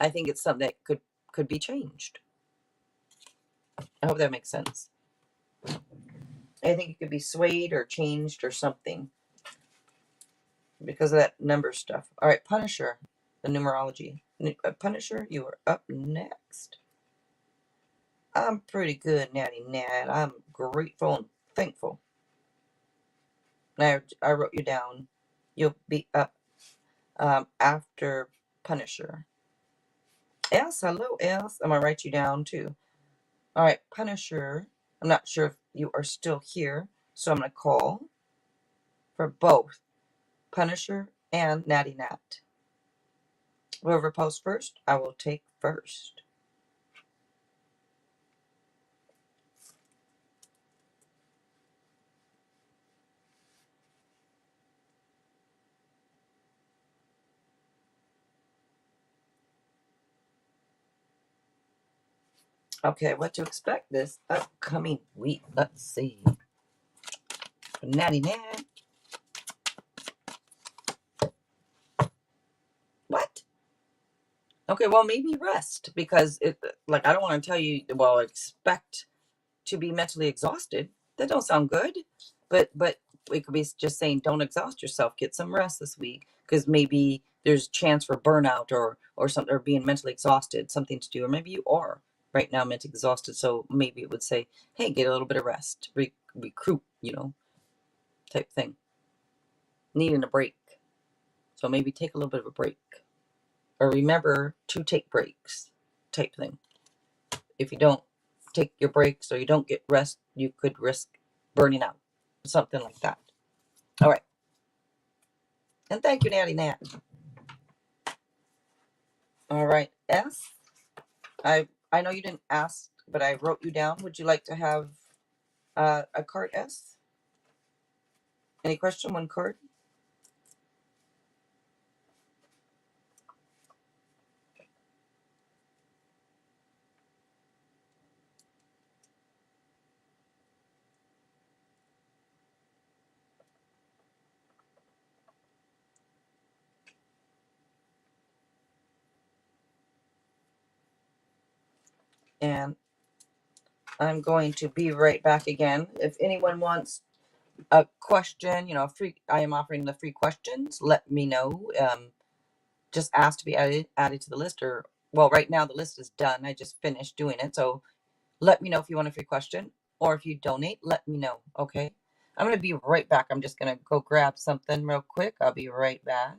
I think it's something that could be changed. I hope that makes sense. I think it could be swayed or changed or something because of that number stuff. All right, Punisher, the numerology. Punisher, you are up next. I'm pretty good, Natty Nat. I'm grateful and thankful. I wrote you down. You'll be up after Punisher. Els, hello, Els. I'm going to write you down too. All right, Punisher. I'm not sure if you are still here, so I'm going to call for both Punisher and Natty Nat. Whoever posts first, I will take first. Okay, what to expect this upcoming week. Let's see. Natty Nat. What? Okay, well, maybe rest, because like, I don't want to tell you, well, expect to be mentally exhausted. That don't sound good. But we could be just saying, don't exhaust yourself. Get some rest this week, because maybe there's a chance for burnout, or something, or being mentally exhausted, something to do, or maybe you are right now mentally exhausted. So maybe it would say, hey, get a little bit of rest, recruit, type thing. needing a break. So maybe take a little bit of a break. Or remember to take breaks type thing. If you don't take your breaks or you don't get rest, you could risk burning out. Something like that. All right. And thank you, Natty Nat. All right. S. I know you didn't ask, but I wrote you down. Would you like to have a card, S? Any question? One card. And I'm going to be right back again. If anyone wants a question, free, I am offering the free questions. Let me know. Just ask to be added to the list, or well, right now the list is done. I just finished doing it, so let me know if you want a free question, or if you donate, let me know. Okay, I'm gonna be right back. I'm just gonna go grab something real quick. I'll be right back.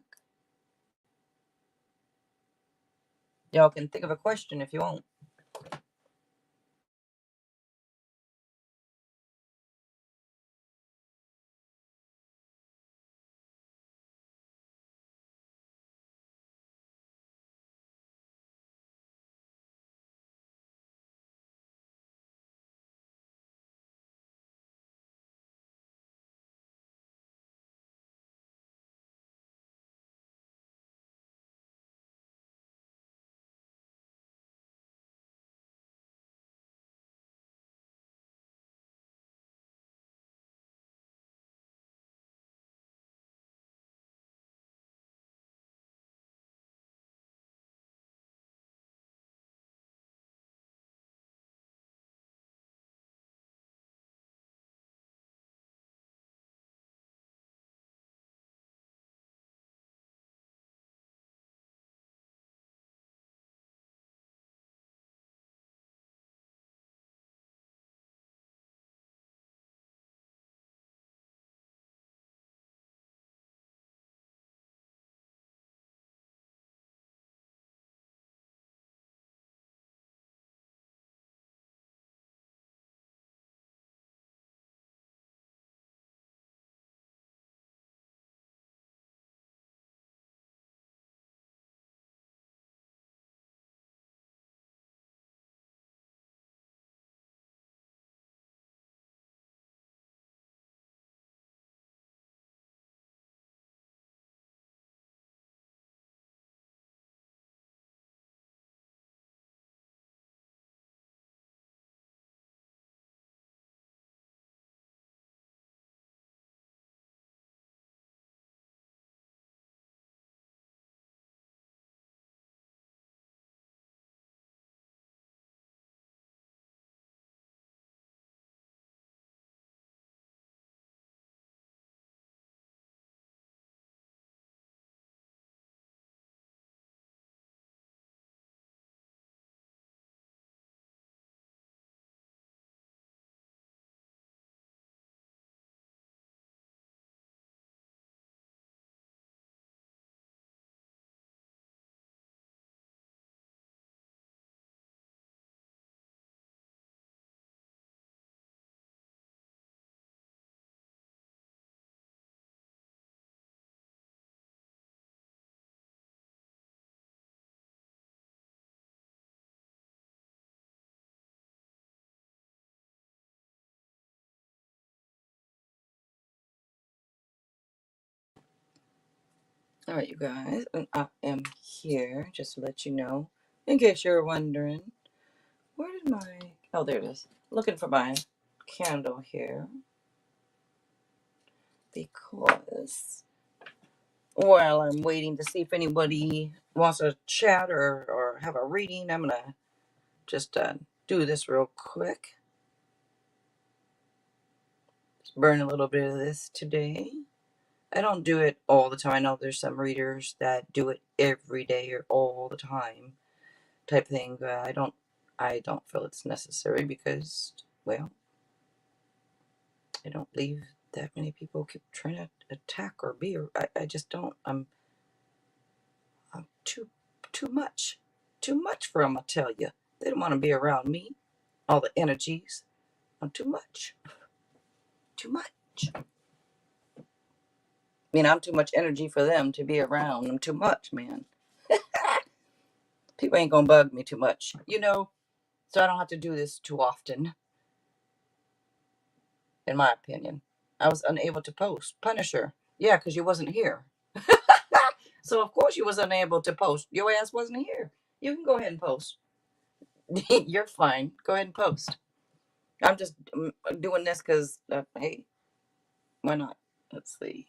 Y'all can think of a question if you want. All right, you guys, and I am here just to let you know, in case you're wondering, where did my, oh, there it is. Looking for my candle here, because while I'm waiting to see if anybody wants to chat or have a reading, I'm gonna just do this real quick. Just burn a little bit of this today. I don't do it all the time. I know there's some readers that do it every day or all the time type thing, but I don't feel it's necessary because, well, I don't leave that many people keep trying to attack or be. I just don't. I'm too much. Too much for them, I tell you. They don't want to be around me. All the energies. I'm too much. Too much. I mean, I'm too much energy for them to be around. I'm too much, man. People ain't gonna bug me too much, so I don't have to do this too often, in my opinion. I was unable to post. Punisher. Yeah, because you wasn't here. So, of course, you was unable to post. Your ass wasn't here. You can go ahead and post. You're fine. Go ahead and post. I'm just doing this because, hey, why not? Let's see.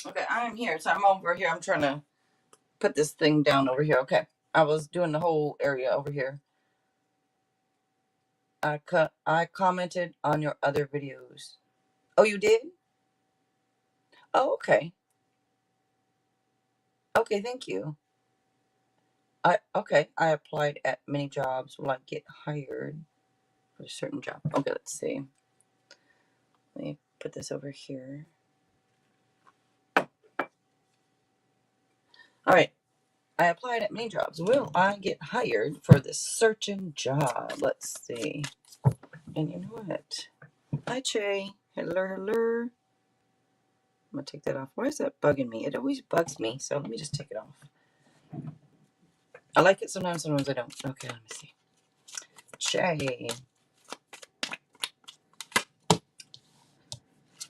Okay, I am here. So I'm over here. I'm trying to put this thing down over here. Okay. I was doing the whole area over here. I commented on your other videos. Oh, you did? Oh, okay. Okay, thank you. I applied at many jobs. Will I get hired for a certain job? Okay, let's see. Let me put this over here. All right. I applied at many jobs. Will I get hired for this certain job? Let's see. And you know what? Hi, Che. Hello, hello. I'm gonna take that off. Why is that bugging me? It always bugs me. So let me just take it off. I like it sometimes I don't. Okay, let me see. Che.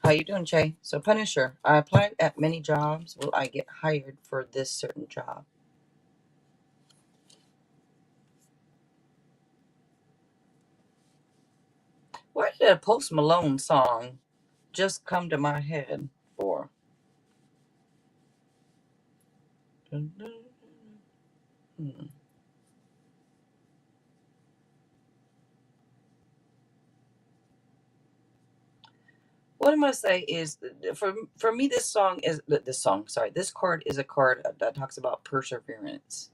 How you doing, Che? So Punisher. I applied at many jobs. Will I get hired for this certain job? Why did a Post Malone song just come to my head for? Hmm. What I'm gonna say is, for me, this card is a card that talks about perseverance.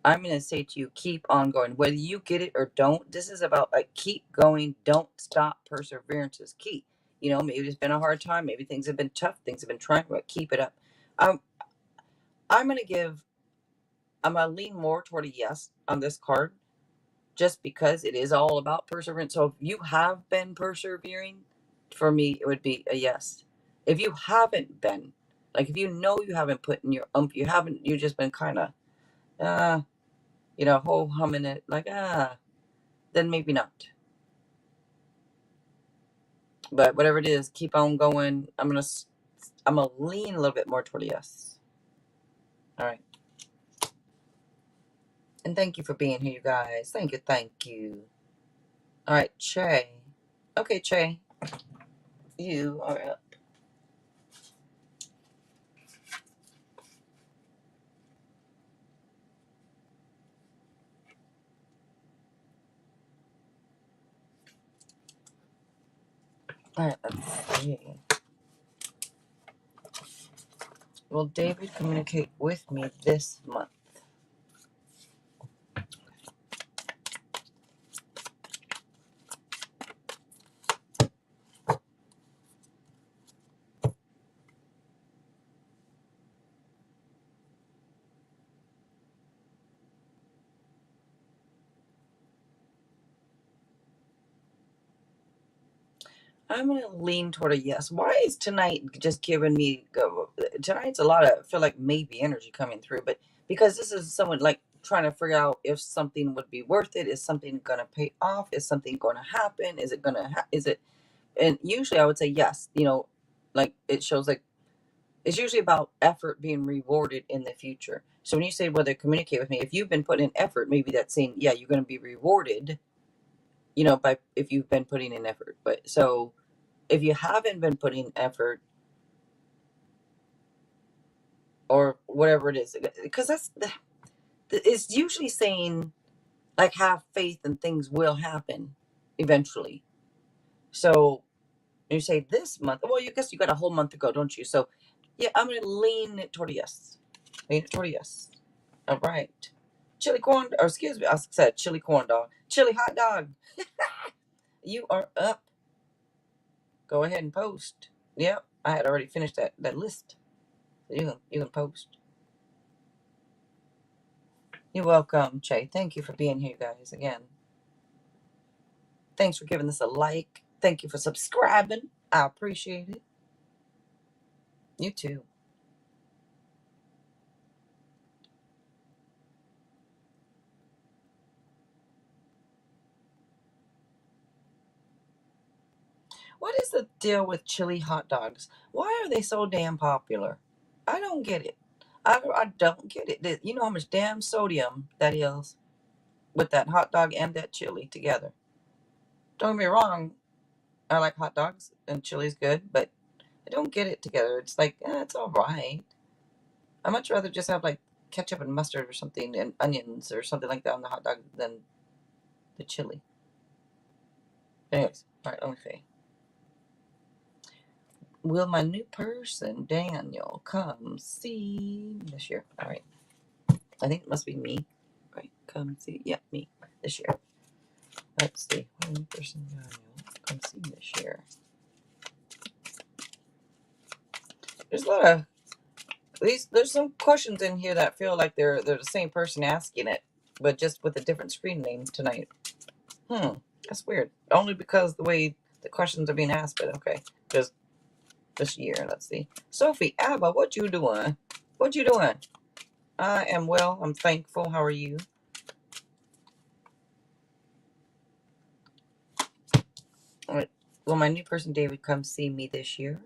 I'm gonna say to you, keep on going, whether you get it or don't. This is about like keep going, don't stop. Perseverance is key. Maybe it's been a hard time, maybe things have been tough, things have been trying, but keep it up. Um, I'm gonna give. I'm gonna lean more toward a yes on this card, just because it is all about perseverance. So if you have been persevering, for me, it would be a yes. If you haven't been, like if you haven't put in your you haven't, you just been kind of, uh, whole humming it, like, then maybe not. But whatever it is, keep on going. I'm gonna lean a little bit more toward a yes. All right. And thank you for being here, you guys. Thank you. All right, Che. Okay, Che, you are up. All right, let's see. Will David communicate with me this month? I'm gonna lean toward a yes. Why is tonight just giving me tonight's a lot of, I feel like maybe energy coming through, but because this is someone like trying to figure out if something would be worth it, is something gonna pay off, is something gonna happen, is it gonna is it, and usually I would say yes, like it shows like it's usually about effort being rewarded in the future. So when you say whether communicate with me, if you've been putting in effort, maybe that's saying, yeah, you're gonna be rewarded, by if you've been putting in effort. But so if you haven't been putting effort or whatever it is, because it's usually saying like have faith and things will happen eventually. So you say this month, well, you guess you got a whole month to go, don't you? So yeah, I'm gonna lean it toward a yes. Lean it toward a yes. All right. Chili corn, or excuse me, I said chili corn dog. Chili hot dog. You are up. Go ahead and post. Yep, I had already finished that list. So you can post. You're welcome, Che. Thank you for being here, guys. Again, thanks for giving this a like. Thank you for subscribing. I appreciate it. You too. What is the deal with chili hot dogs? Why are they so damn popular? I don't get it. I don't get it. You know how much damn sodium that is with that hot dog and that chili together. Don't get me wrong. I like hot dogs and chili's good, but I don't get it together. It's like, it's all right. I much rather just have like ketchup and mustard or something and onions or something like that on the hot dog than the chili. Anyways, all right, let me see. Will my new person, Daniel, come see me this year? All right. I think it must be me. Right. Come see. Yeah, me this year. Let's see. Will my new person, Daniel, come see me this year? There's a lot of there's some questions in here that feel like they're the same person asking it, but just with a different screen name tonight. That's weird. Only because the way the questions are being asked, but okay. Just this year, let's see. Sophie, Abba, what you doing? What you doing? I am well. I'm thankful. How are you? All right. Will my new person David come see me this year?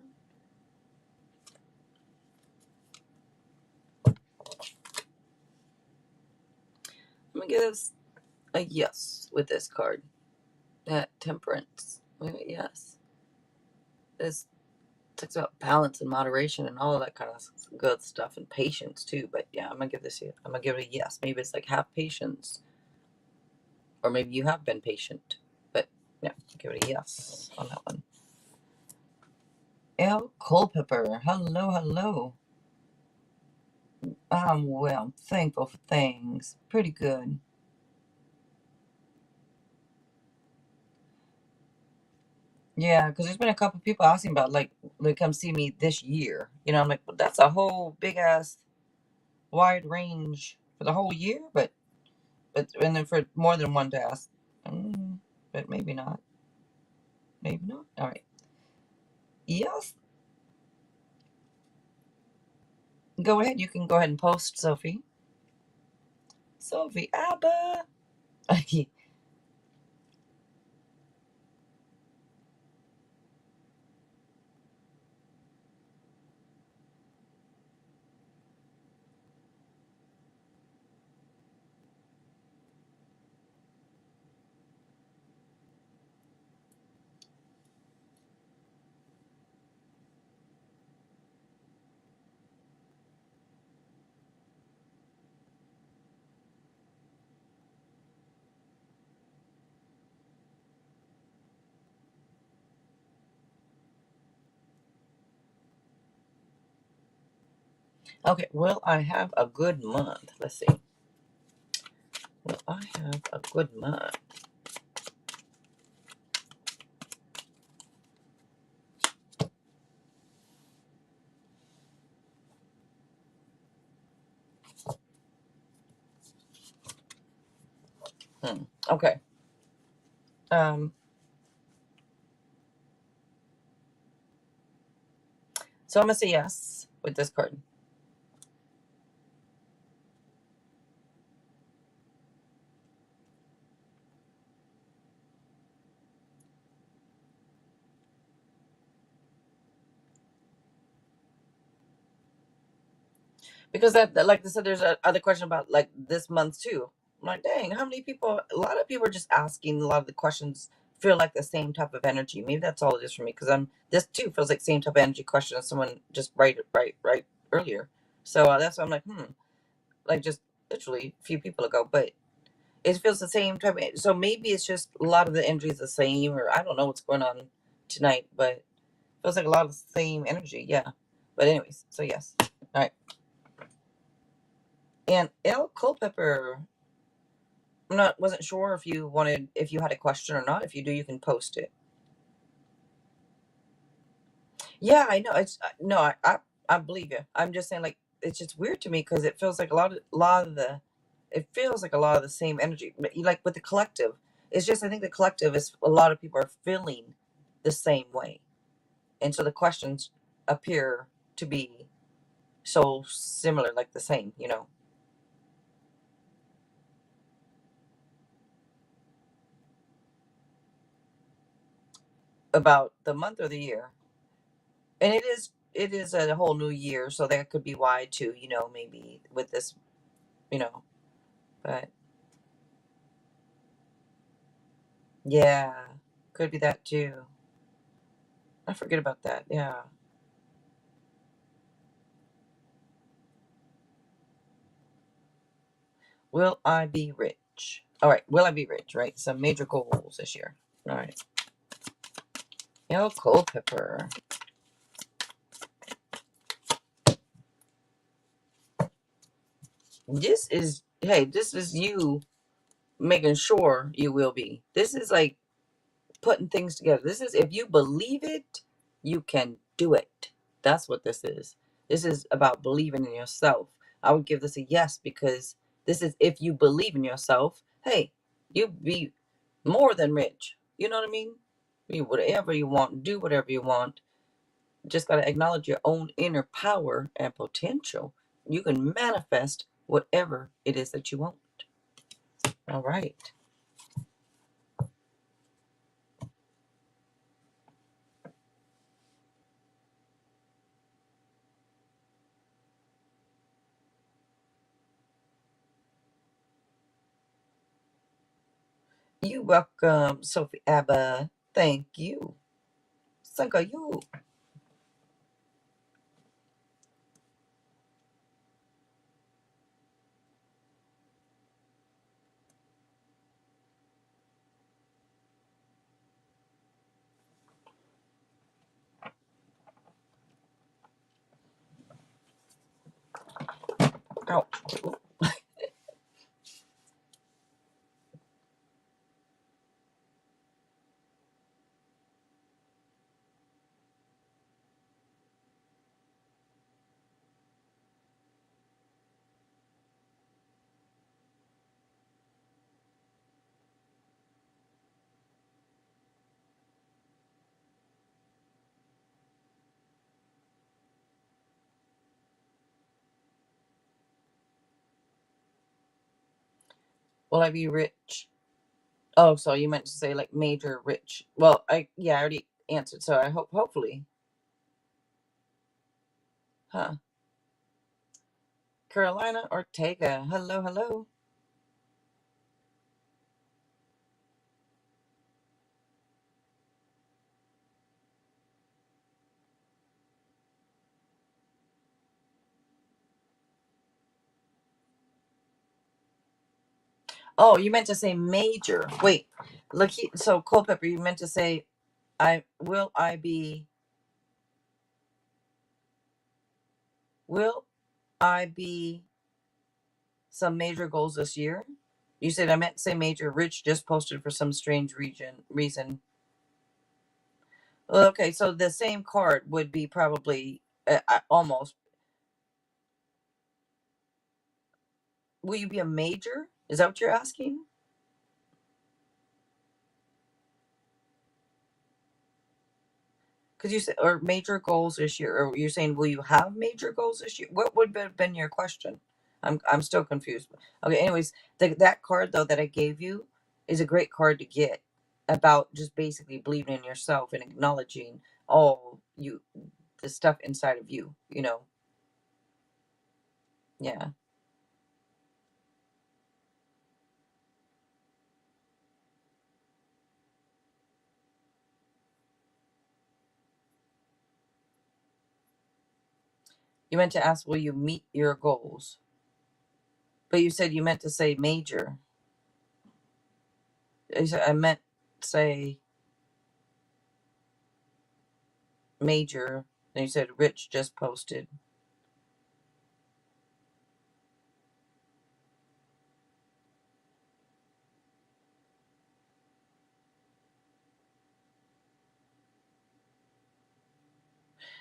I'm gonna give this a yes with this card. That temperance. Yes. This talks about balance and moderation and all of that kind of good stuff and patience too. But yeah, I'm gonna give this. I'm gonna give it a yes. Maybe it's like have patience, or maybe you have been patient. But yeah, give it a yes on that one. L. Culpepper. Hello, hello. I'm well. Thankful for things. Pretty good. Yeah, because there's been a couple people asking about like come see me this year. I'm like, well, that's a whole big ass wide range for the whole year, but and then for more than one to ask. But maybe not. Maybe not. All right. Yes. Go ahead. You can go ahead and post, Sophie. Sophie Abba. Okay. Will I have a good month? Let's see. Will I have a good month? Okay. Um. So I'm gonna say yes with this card. Because like I said, there's a other question about like this month too. I'm like, dang, how many people? A lot of people are just asking. A lot of the questions feel like the same type of energy. Maybe that's all it is for me. Because I'm this too feels like same type of energy question as someone just right earlier. So that's why I'm like, like just literally a few people ago, but it feels the same type of. So maybe it's just a lot of the energy is the same, or I don't know what's going on tonight, but it feels like a lot of the same energy. Yeah. But anyways, so yes. All right. And L Culpepper, wasn't sure if you had a question or not. If you do, you can post it. Yeah, I know. It's no, I believe you. I'm just saying, like, it's just weird to me because it feels like it feels like a lot of the same energy. But like with the collective, it's just I think the collective is a lot of people are feeling the same way, and so the questions appear to be so similar, like the same. About the month or the year. And it is a whole new year, so that could be why too, maybe with this, you know, but yeah, could be that too. I forget about that. Yeah. Will I be rich? All right, will I be rich, right? Some major goals this year. All right. Culpepper. This is you making sure you will be. This is like putting things together. This is if you believe it, you can do it. That's what this is. This is about believing in yourself. I would give this a yes because this is if you believe in yourself, hey, you be more than rich. You know what I mean? Be whatever you want, do whatever you want. Just got to acknowledge your own inner power and potential. You can manifest whatever it is that you want. All right. You welcome, Sophie Abba. Thank you. Thank you. Ouch. Will I be rich? Oh, so you meant to say like major rich. Well, I already answered. So I hopefully. Huh. Carolina Ortega. Hello, hello. Oh, you meant to say major. Wait. Look, so Culpepper, you meant to say I be will I be some major goals this year? You said I meant to say major. Rich just posted for some strange reason. Okay, so the same card would be probably almost. Will you be a major? Is that what you're asking? Because you said, or major goals this year, or you're saying, will you have major goals this year? What would have been your question? I'm still confused. Okay, anyways, that card though that I gave you is a great card to get about just basically believing in yourself and acknowledging all you the stuff inside of you. You know, yeah. You meant to ask, will you meet your goals? But you said you meant to say major. You said I meant to say major. Then you said Rich just posted.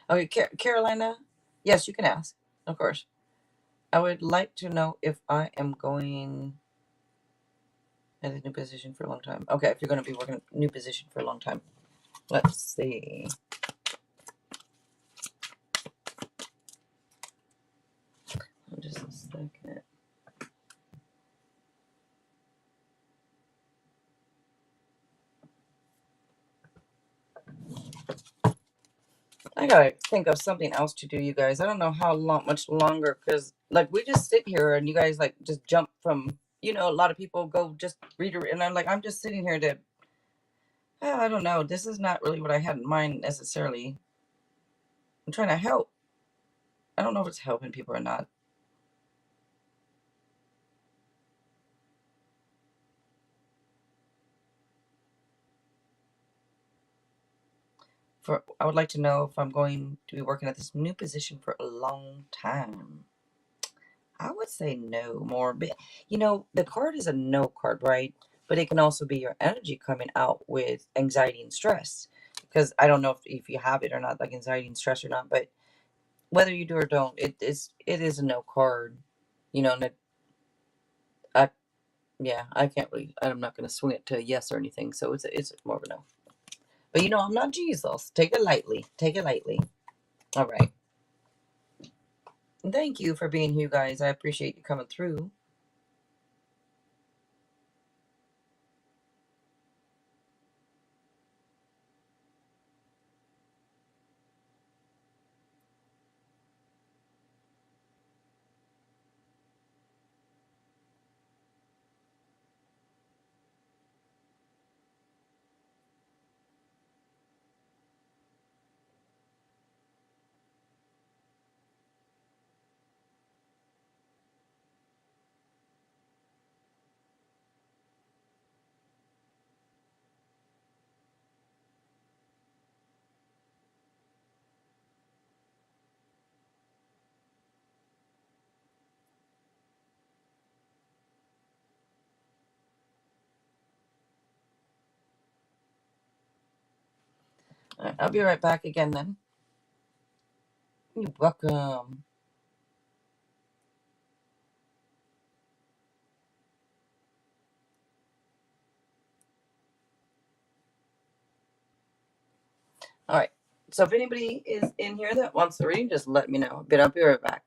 Okay, Carolina. Yes, you can ask. Of course. I would like to know if I am going at a new position for a long time. Okay, if you're going to be working at a new position for a long time. Let's see. Just a second. I gotta think of something else to do, you guys. I don't know how long, much longer, because like we just sit here and you guys like just jump from, a lot of people go just read it, and I'm like, I'm just sitting here to, I don't know. This is not really what I had in mind necessarily. I'm trying to help. I don't know if it's helping people or not. I would like to know if I'm going to be working at this new position for a long time. I would say no more, but the card is a no card, right? But it can also be your energy coming out with anxiety and stress. Because I don't know if you have it or not, like anxiety and stress or not, but whether you do or don't, it is a no card. And I yeah, I can't really. I'm not going to swing it to a yes or anything. So it's more of a no. But I'm not Jesus. Take it lightly. Take it lightly. All right. Thank you for being here, guys. I appreciate you coming through. All right, I'll be right back again then. You're welcome. All right. So if anybody is in here that wants to read, just let me know. But I'll be right back.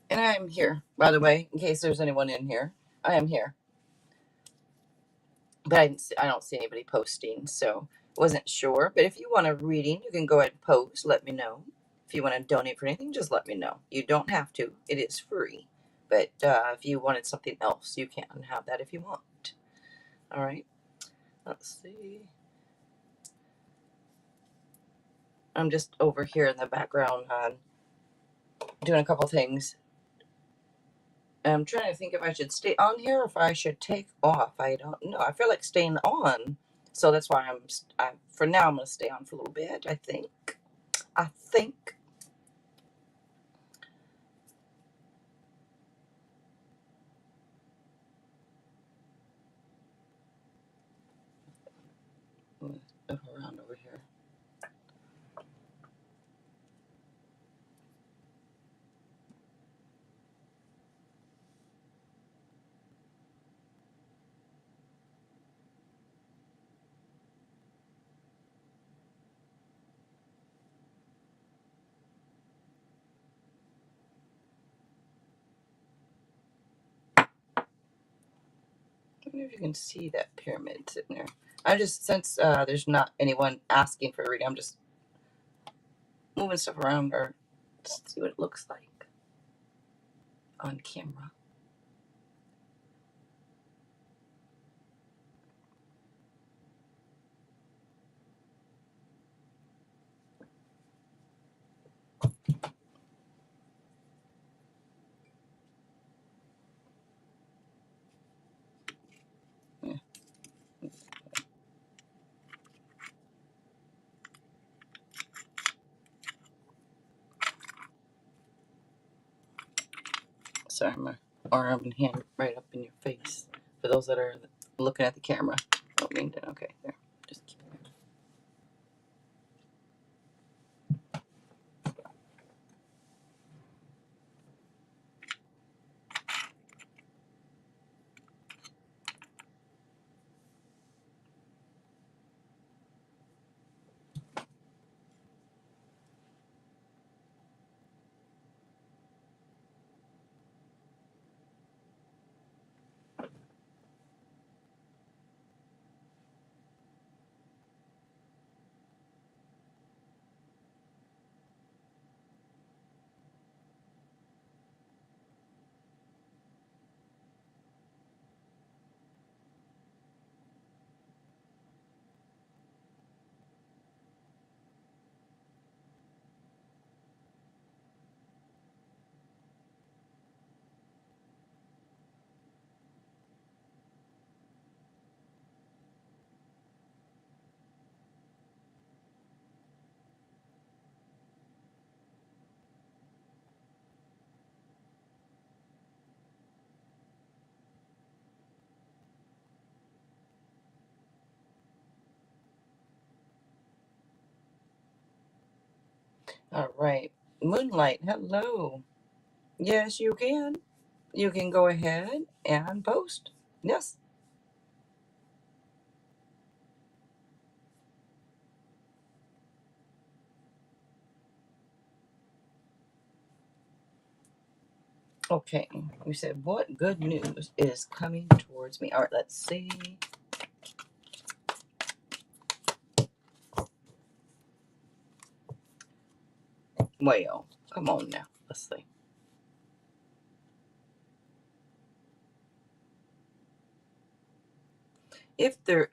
And I am here, by the way, in case there's anyone in here. I am here. But I don't see anybody posting, so wasn't sure. But if you want a reading, you can go ahead and post. Let me know. If you want to donate for anything, just let me know. You don't have to. It is free. But if you wanted something else, you can have that if you want. All right. Let's see. I'm just over here in the background doing a couple things. I'm trying to think if I should stay on here or if I should take off. I don't know. I feel like staying on. So that's why for now, I'm going to stay on for a little bit, I think. I think. Move around over here. I wonder if you can see that pyramid sitting there. I just, since there's not anyone asking for a reading, I'm just moving stuff around or see what it looks like on camera. Yeah. Sorry, my arm and hand right up in your face. For those that are looking at the camera. Oh, mean to. Okay, there. Just keep it. All right. Moonlight, hello. Yes, you can. You can go ahead and post. Yes. Okay. You said, what good news is coming towards me? All right, let's see. Well, come on now. Let's see. If there,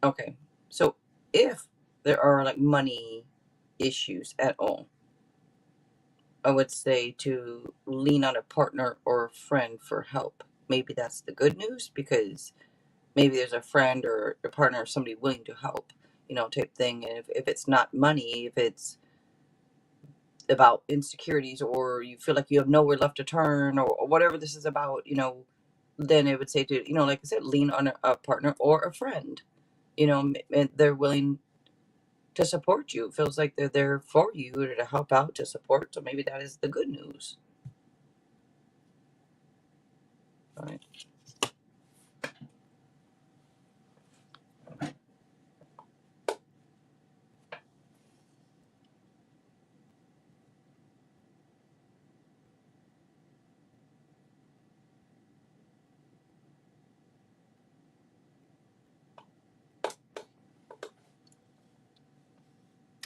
okay. So if there are like money issues at all, I would say to lean on a partner or a friend for help. Maybe that's the good news because maybe there's a friend or a partner or somebody willing to help, type thing. And if it's not money, if it's about insecurities or you feel like you have nowhere left to turn or whatever this is about, then I would say to, like I said, lean on a partner or a friend, and they're willing to support you. It feels like they're there for you to help out, to support. So maybe that is the good news. All right.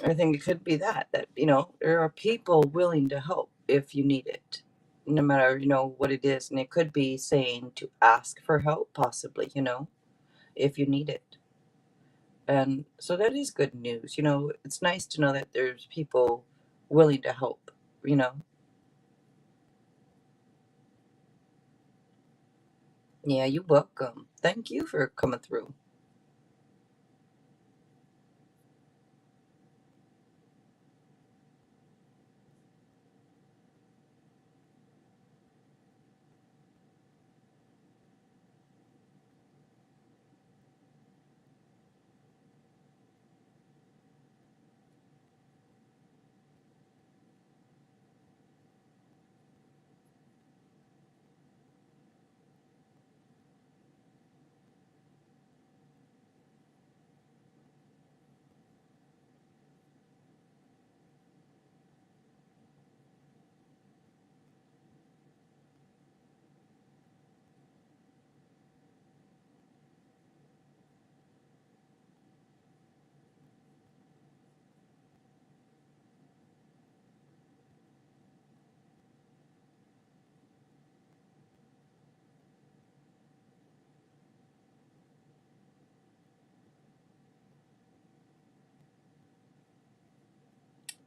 I think it could be that, there are people willing to help if you need it, no matter, what it is. And it could be saying to ask for help, possibly, if you need it. And so that is good news. It's nice to know that there's people willing to help, you know. Yeah, you're welcome. Thank you for coming through.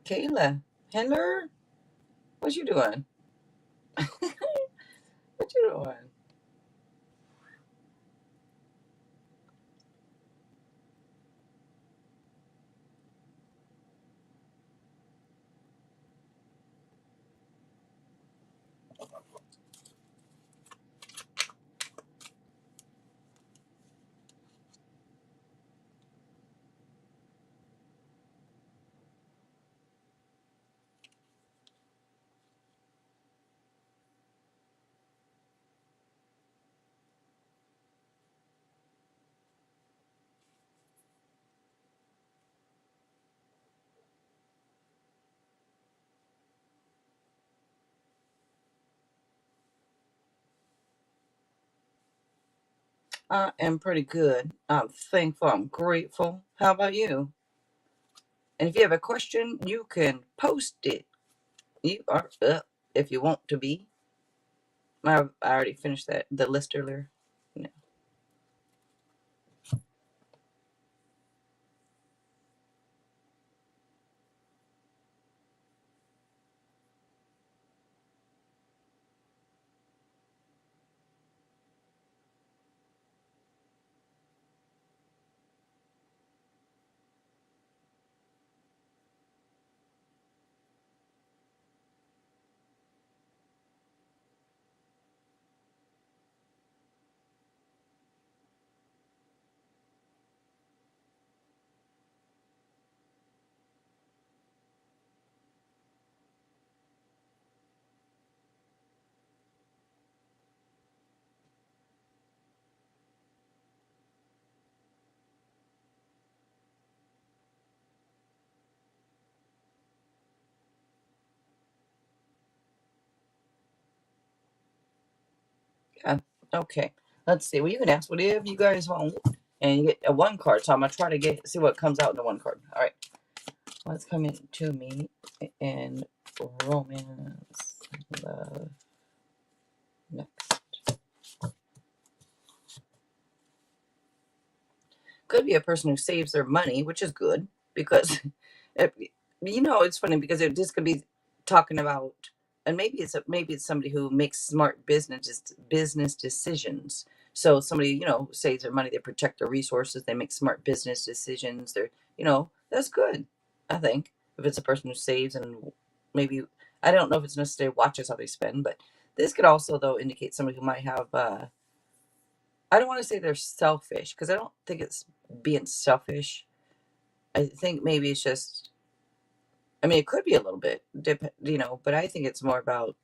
Kayla, hello, what you doing? What you doing? I am pretty good. I'm thankful. I'm grateful. How about you? And if you have a question, you can post it. You are up if you want to be. I already finished the list earlier. No. Yeah. Okay. Let's see. Well, you can ask whatever you guys want, and you get a one card. So I'm gonna try to see what comes out in the one card. All right. What's coming to me in romance love next? Could be a person who saves their money, which is good because it, it's funny because this could be talking about, and maybe it's somebody who makes smart business decisions. So somebody saves their money, they protect their resources, they make smart business decisions. That's good. I think if it's a person who saves and maybe I don't know if it's necessarily watches how they spend, but this could also though indicate somebody who might have I don't want to say they're selfish because I don't think it's being selfish. I think maybe it's just, I mean, it could be a little bit, but I think it's more about,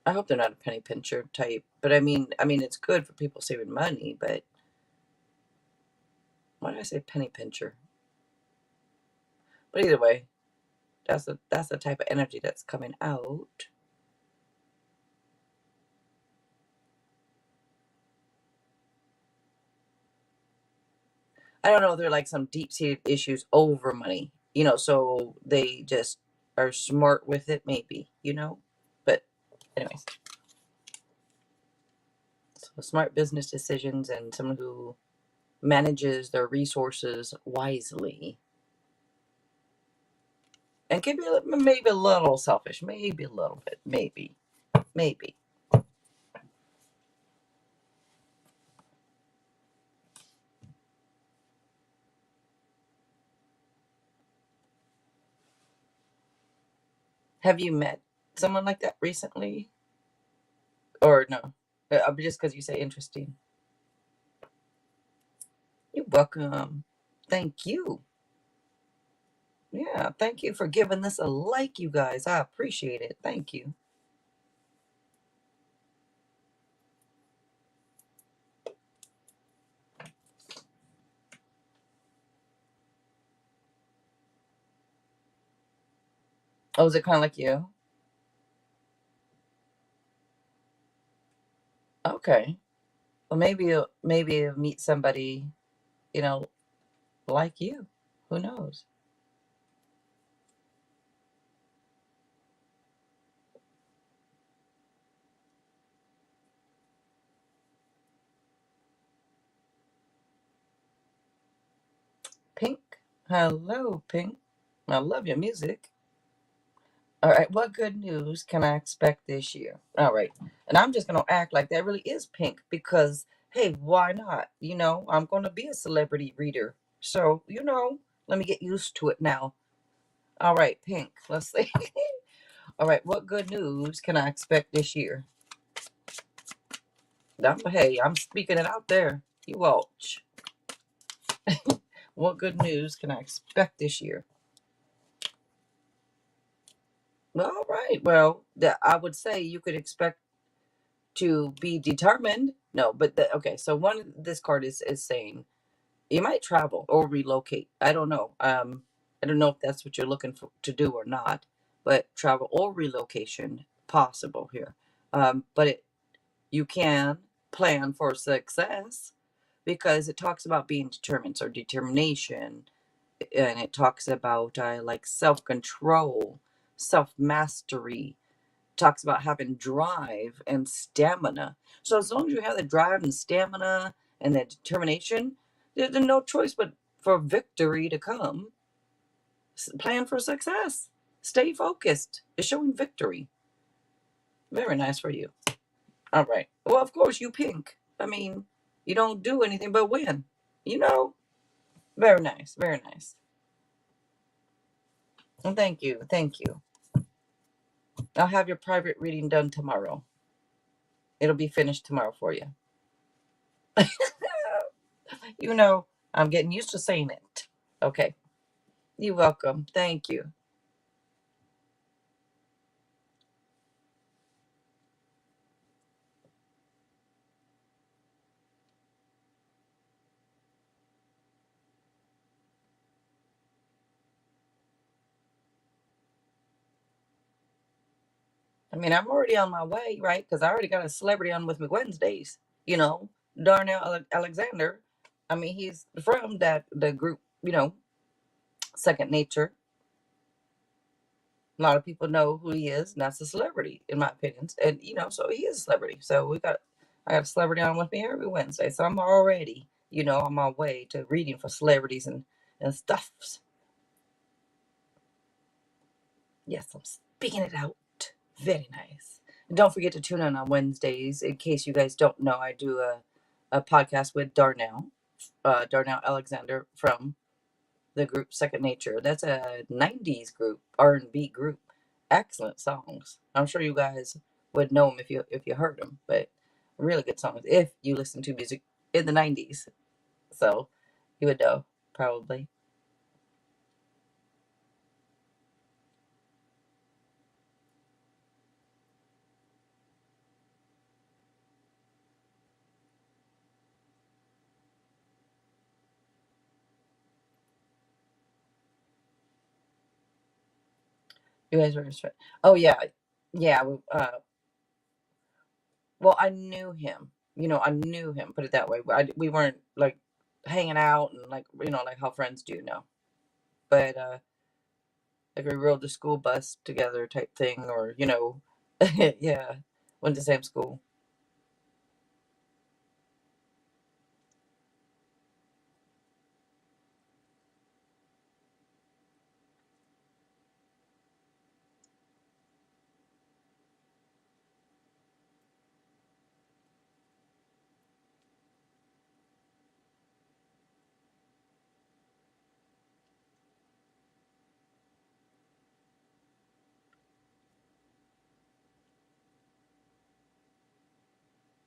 I hope they're not a penny pincher type, but I mean, it's good for people saving money, but why did I say penny pincher? But either way, that's the type of energy that's coming out. I don't know, they're like some deep-seated issues over money, so they just are smart with it, maybe. But anyways, so smart business decisions and someone who manages their resources wisely and can be maybe a little selfish, maybe a little bit, maybe. Have you met someone like that recently, or no? Just because you say interesting. You're welcome. Thank you. Yeah, thank you for giving this a like, you guys. I appreciate it. Thank you. Oh, is it kind of like you? Okay. Well, maybe you'll meet somebody, you know, like you. Who knows? Pink. Hello, Pink. I love your music. All right. What good news can I expect this year? All right. And I'm just gonna act like that really is Pink because hey, why not? I'm gonna be a celebrity reader. So, let me get used to it now. All right, Pink. Let's see. All right, what good news can I expect this year? Hey, I'm speaking it out there. You watch. What good news can I expect this year? Well, all right. Well, I would say you could expect to be determined. No, but okay. So this card is saying you might travel or relocate. I don't know. I don't know if that's what you're looking for to do or not. But travel or relocation possible here. But you can plan for success because it talks about being determined, so determination, and it talks about like self-control, self-mastery, talks about having drive and stamina. So as long as you have the drive and stamina and the determination, there's no choice but for victory to come. Plan for success, stay focused, it's showing victory. Very nice for you. All right. Well, of course, you pink. I mean, you don't do anything but win. You know? Very nice. Very nice. And thank you. Thank you. I'll have your private reading done tomorrow. It'll be finished tomorrow for you. You know, I'm getting used to saying it. Okay. You're welcome. Thank you. I mean, I'm already on my way, right? Because I already got a celebrity on with me Wednesdays. You know, Darnell Alexander. I mean, he's from the group, Second Nature. A lot of people know who he is, and that's a celebrity, in my opinion. And so he is a celebrity. So I got a celebrity on with me every Wednesday. So I'm already, on my way to reading for celebrities and stuffs. Yes, I'm speaking it out. Very nice. And don't forget to tune in on Wednesdays. In case you guys don't know, I do a podcast with Darnell Alexander from the group Second Nature. That's a 90s group, R&B group. Excellent songs. I'm sure you guys would know them if you heard them, but really good songs if you listen to music in the 90s. So you would know, probably. You guys were just, oh yeah, yeah. Well, I knew him. I knew him. Put it that way. We weren't like hanging out and like, like how friends do now. But like we rode the school bus together type thing, or yeah, went to the same school.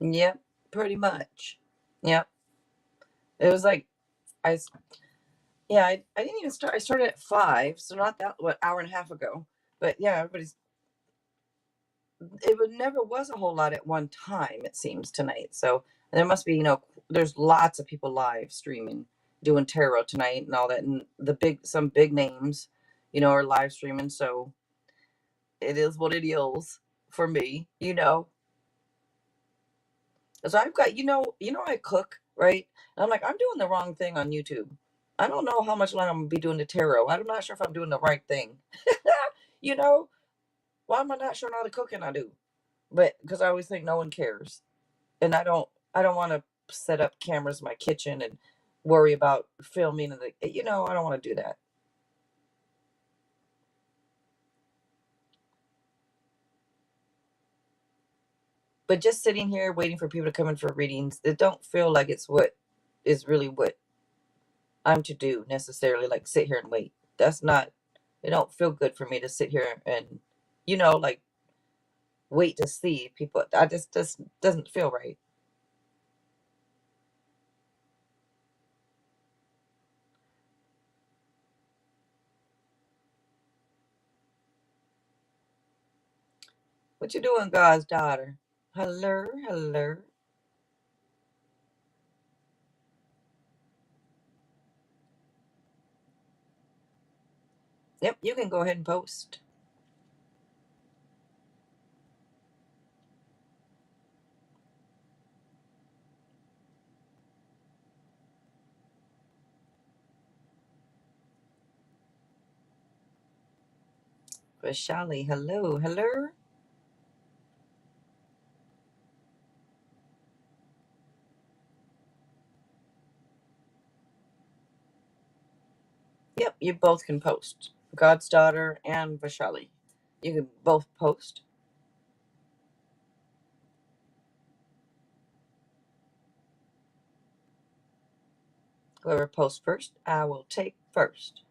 Yep, pretty much. Yep. It was like I yeah, I didn't even start. I started at 5, so not that what hour and a half ago. But yeah, everybody's it would never was a whole lot at one time. It seems tonight. So there must be there's lots of people live streaming doing tarot tonight and all that, and some big names, are live streaming. So it is what it is for me. So I've got I cook, right? And I'm like, I'm doing the wrong thing on YouTube. I don't know how much longer I'm gonna be doing the tarot. I'm not sure if I'm doing the right thing. you know, Why am I not showing all the cooking I do? But because I always think no one cares, and I don't want to set up cameras in my kitchen and worry about filming and I don't want to do that. But just sitting here waiting for people to come in for readings, it don't feel like it's what is really what I'm to do necessarily. Like sit here and wait. That's not. It don't feel good for me to sit here and like wait to see people. I just doesn't feel right. What you doing, God's daughter? Hello, hello. Yep, you can go ahead and post. Vashali, hello, hello. Yep, you both can post. God's daughter and Vashali. You can both post. Whoever posts first, I will take first.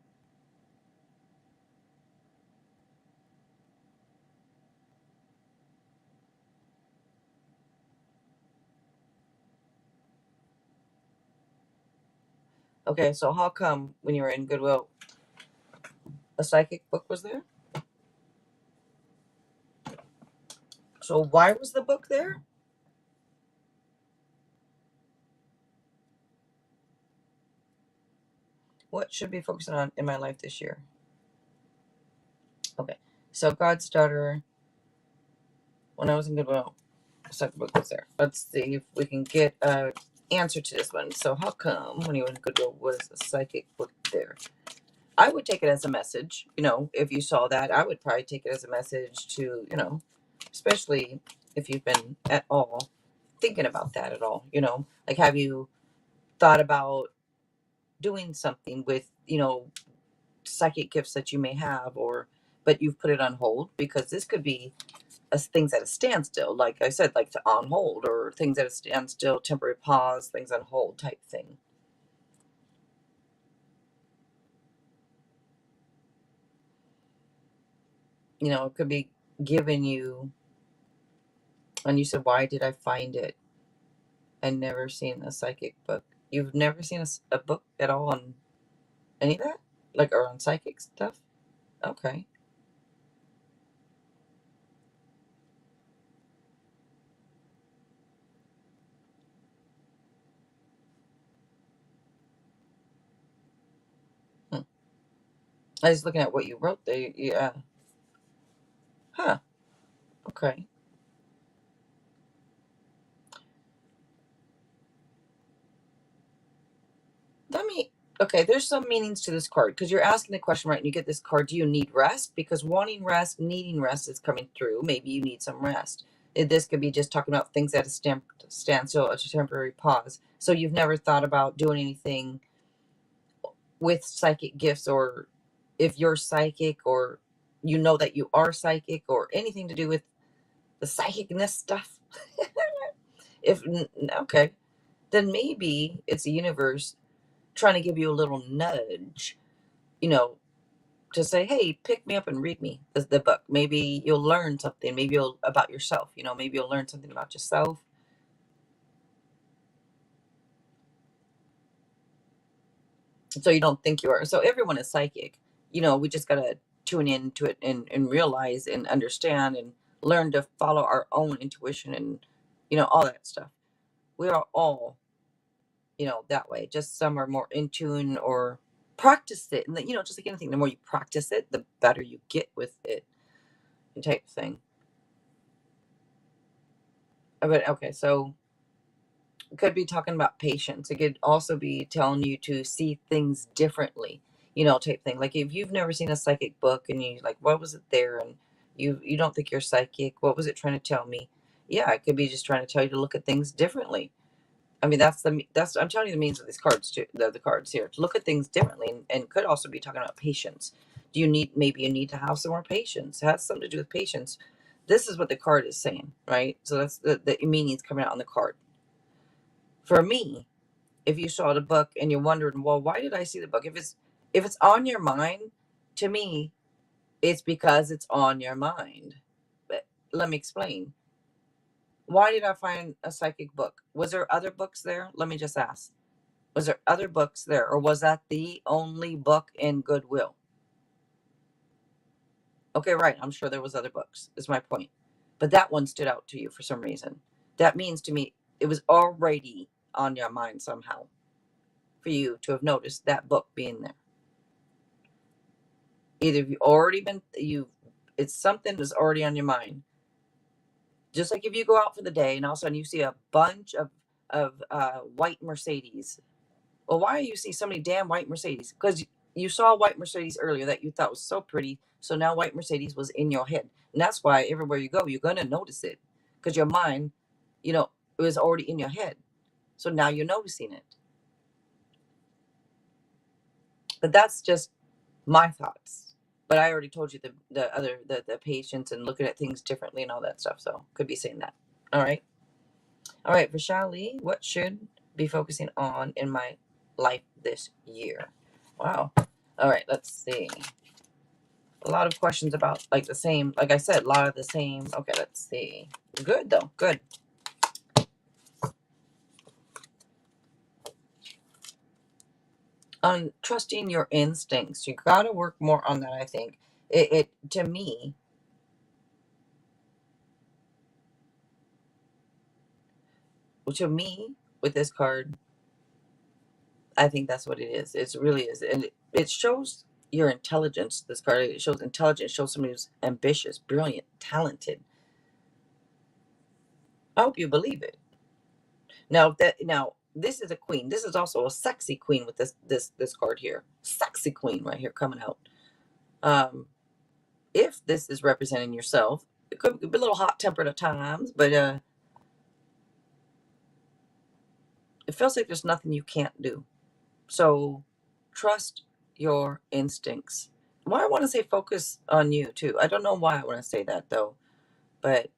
Okay, so how come when you were in Goodwill, a psychic book was there? So why was the book there? What should be focusing on in my life this year? Okay, so God's daughter, when I was in Goodwill, a psychic book was there. Let's see if we can get a answer to this one. So how come when you were in Goodwill was a psychic book there? I would take it as a message. If you saw that, I would probably take it as a message to, especially if you've been at all thinking about that at all. Like have you thought about doing something with, psychic gifts that you may have, or but you've put it on hold because this could be things at a standstill, like I said, like to on hold, or things at a standstill, temporary pause, things on hold type thing. It could be giving you, and you said, why did I find it and never seen a psychic book? You've never seen a book at all on any of that, like, or on psychic stuff? Okay. Hmm. I was looking at what you wrote there. Yeah. Huh. Okay. Okay, there's some meanings to this card because you're asking the question, right? And you get this card, do you need rest? Because wanting rest, needing rest is coming through. Maybe you need some rest. This could be just talking about things at a standstill, a temporary pause. So you've never thought about doing anything with psychic gifts, or if you're psychic, or you know that you are psychic, or anything to do with the psychicness stuff. If okay, then maybe it's the universe trying to give you a little nudge, you know, to say, hey, pick me up and read me the book. Maybe you'll learn something. Maybe you'll about yourself. Maybe you'll learn something about yourself. So you don't think you are. So everyone is psychic. We just gotta tune into it and realize and understand and learn to follow our own intuition and all that stuff. We are all that way. Just some are more in tune or practice it, and just like anything, the more you practice it, the better you get with it, type of thing. But okay, so it could be talking about patience. It could also be telling you to see things differently, type thing. Like if you've never seen a psychic book and you like, what was it there? And you don't think you're psychic. What was it trying to tell me? Yeah, it could be just trying to tell you to look at things differently. I mean, that's I'm telling you the means of these cards too. The cards here to look at things differently, and could also be talking about patience. Maybe you need to have some more patience? It has something to do with patience. This is what the card is saying, right? So that's the meanings coming out on the card. For me, if you saw the book and you're wondering, well, why did I see the book? If it's on your mind, to me, it's because it's on your mind. But let me explain. Why did I find a psychic book? Was there other books there? Let me just ask. Was there other books there, or was that the only book in Goodwill? Okay, right. I'm sure there was other books, is my point. But that one stood out to you for some reason. That means to me it was already on your mind somehow for you to have noticed that book being there. Either you've already been it's something that's already on your mind. Just like if you go out for the day and all of a sudden you see a bunch of white Mercedes. Well, why do you see so many damn white Mercedes? Because you saw a white Mercedes earlier that you thought was so pretty. So now white Mercedes was in your head. And that's why everywhere you go, you're going to notice it. Because your mind, it was already in your head. So now you're noticing it. But that's just my thoughts. But I already told you the patience and looking at things differently and all that stuff. So could be saying that. All right. All right. Vishali, what should be focusing on in my life this year? Wow. All right. Let's see. A lot of questions about like the same, like I said, a lot of the same. Okay. Let's see. Good though. Good. On trusting your instincts. You got to work more on that, I think. It to me, with this card, I think that's what it is. It really is. And it shows your intelligence, this card. It shows intelligence, shows somebody who's ambitious, brilliant, talented. I hope you believe it. Now this is a queen. This is also a sexy queen with this card here. Sexy queen right here coming out. If this is representing yourself, it could be a little hot tempered at times, but it feels like there's nothing you can't do. So trust your instincts. Why I want to say focus on you too. I don't know why I want to say that though, but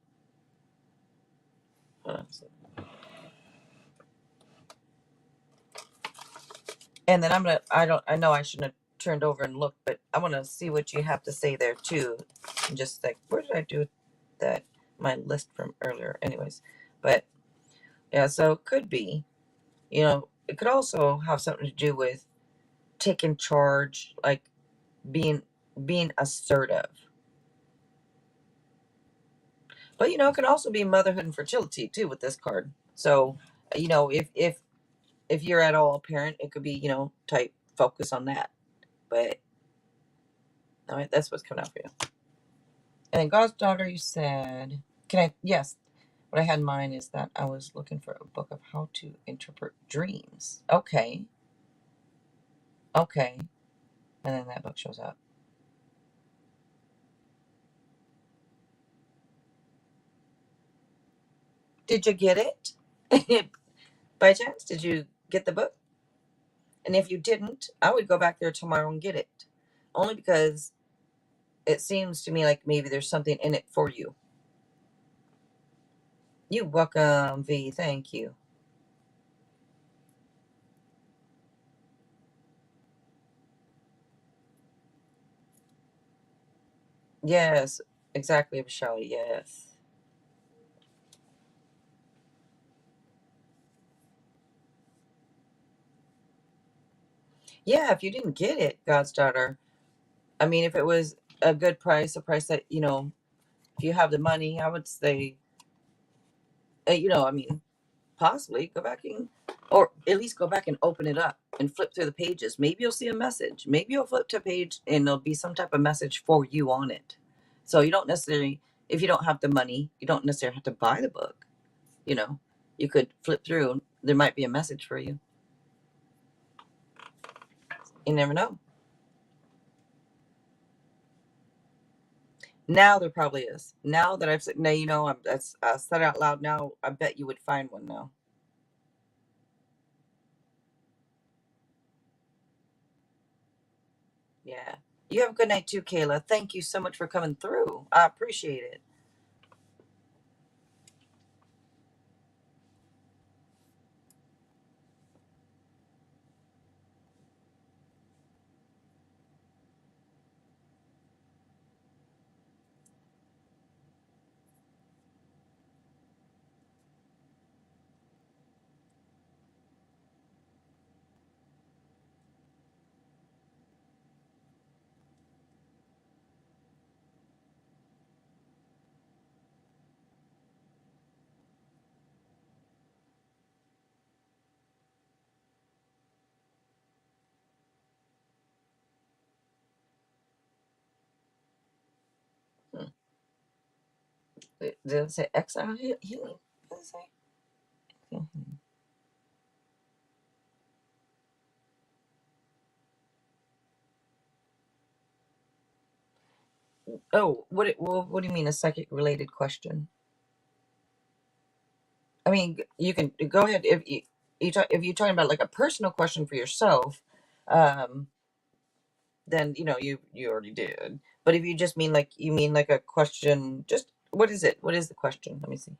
and then I know I shouldn't have turned over and looked, but I want to see what you have to say there too. And just like, where did I do that? My list from earlier, anyways. But yeah, so it could be, it could also have something to do with taking charge, like being assertive. But it can also be motherhood and fertility too with this card. So, if you're at all a parent, it could be, type focus on that. But all right, that's what's coming out for you. And then God's daughter, you said, yes. What I had in mind is that I was looking for a book of how to interpret dreams. Okay. Okay. And then that book shows up. Did you get it? By chance, did you get the book? And if you didn't, I would go back there tomorrow and get it. Only because it seems to me like maybe there's something in it for you. You welcome, V. Thank you. Yes, exactly, Michelle. Yes. Yeah, if you didn't get it, God's daughter, I mean, if it was a good price, a price that, if you have the money, I would say, I mean, possibly go back and, or at least go back and open it up and flip through the pages. Maybe you'll see a message. Maybe you'll flip to a page and there'll be some type of message for you on it. So you don't necessarily, if you don't have the money, you don't necessarily have to buy the book. You know, you could flip through. There might be a message for you. You never know. Now there probably is. Now that I've said, now I said it out loud. Now I bet you would find one now. Yeah. You have a good night too, Kayla. Thank you so much for coming through. I appreciate it. Hmm. Did it say exile healing? What did it say? Mhm. Oh, what do you mean a psychic related question? I mean, you can go ahead if you're talking about like a personal question for yourself, um, then you already did. But if you just mean like you mean like a question, just what is it? What is the question? Let me see.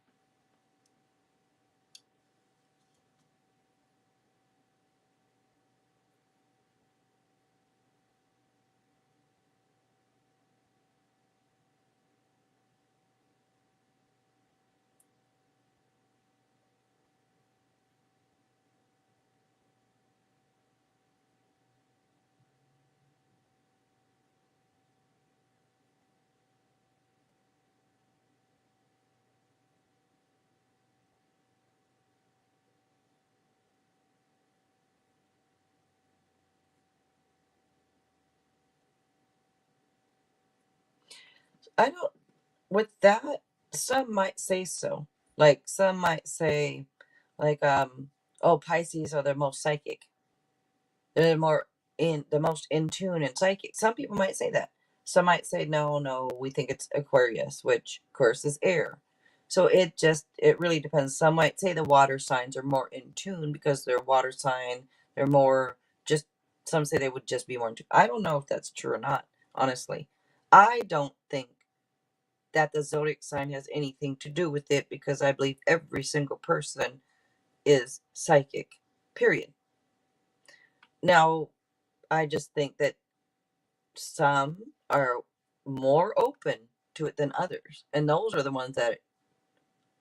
I don't with that. Some might say so. Like some might say, like oh, Pisces are the most psychic. They're more in the most in tune and psychic. Some people might say that. Some might say no, no, we think it's Aquarius, which of course is air. So it really depends. Some might say the water signs are more in tune because they're water sign. They're more just some say they would just be more in tune. I don't know if that's true or not, honestly. I don't think that the zodiac sign has anything to do with it because I believe every single person is psychic. Period. Now, I just think that some are more open to it than others, and those are the ones that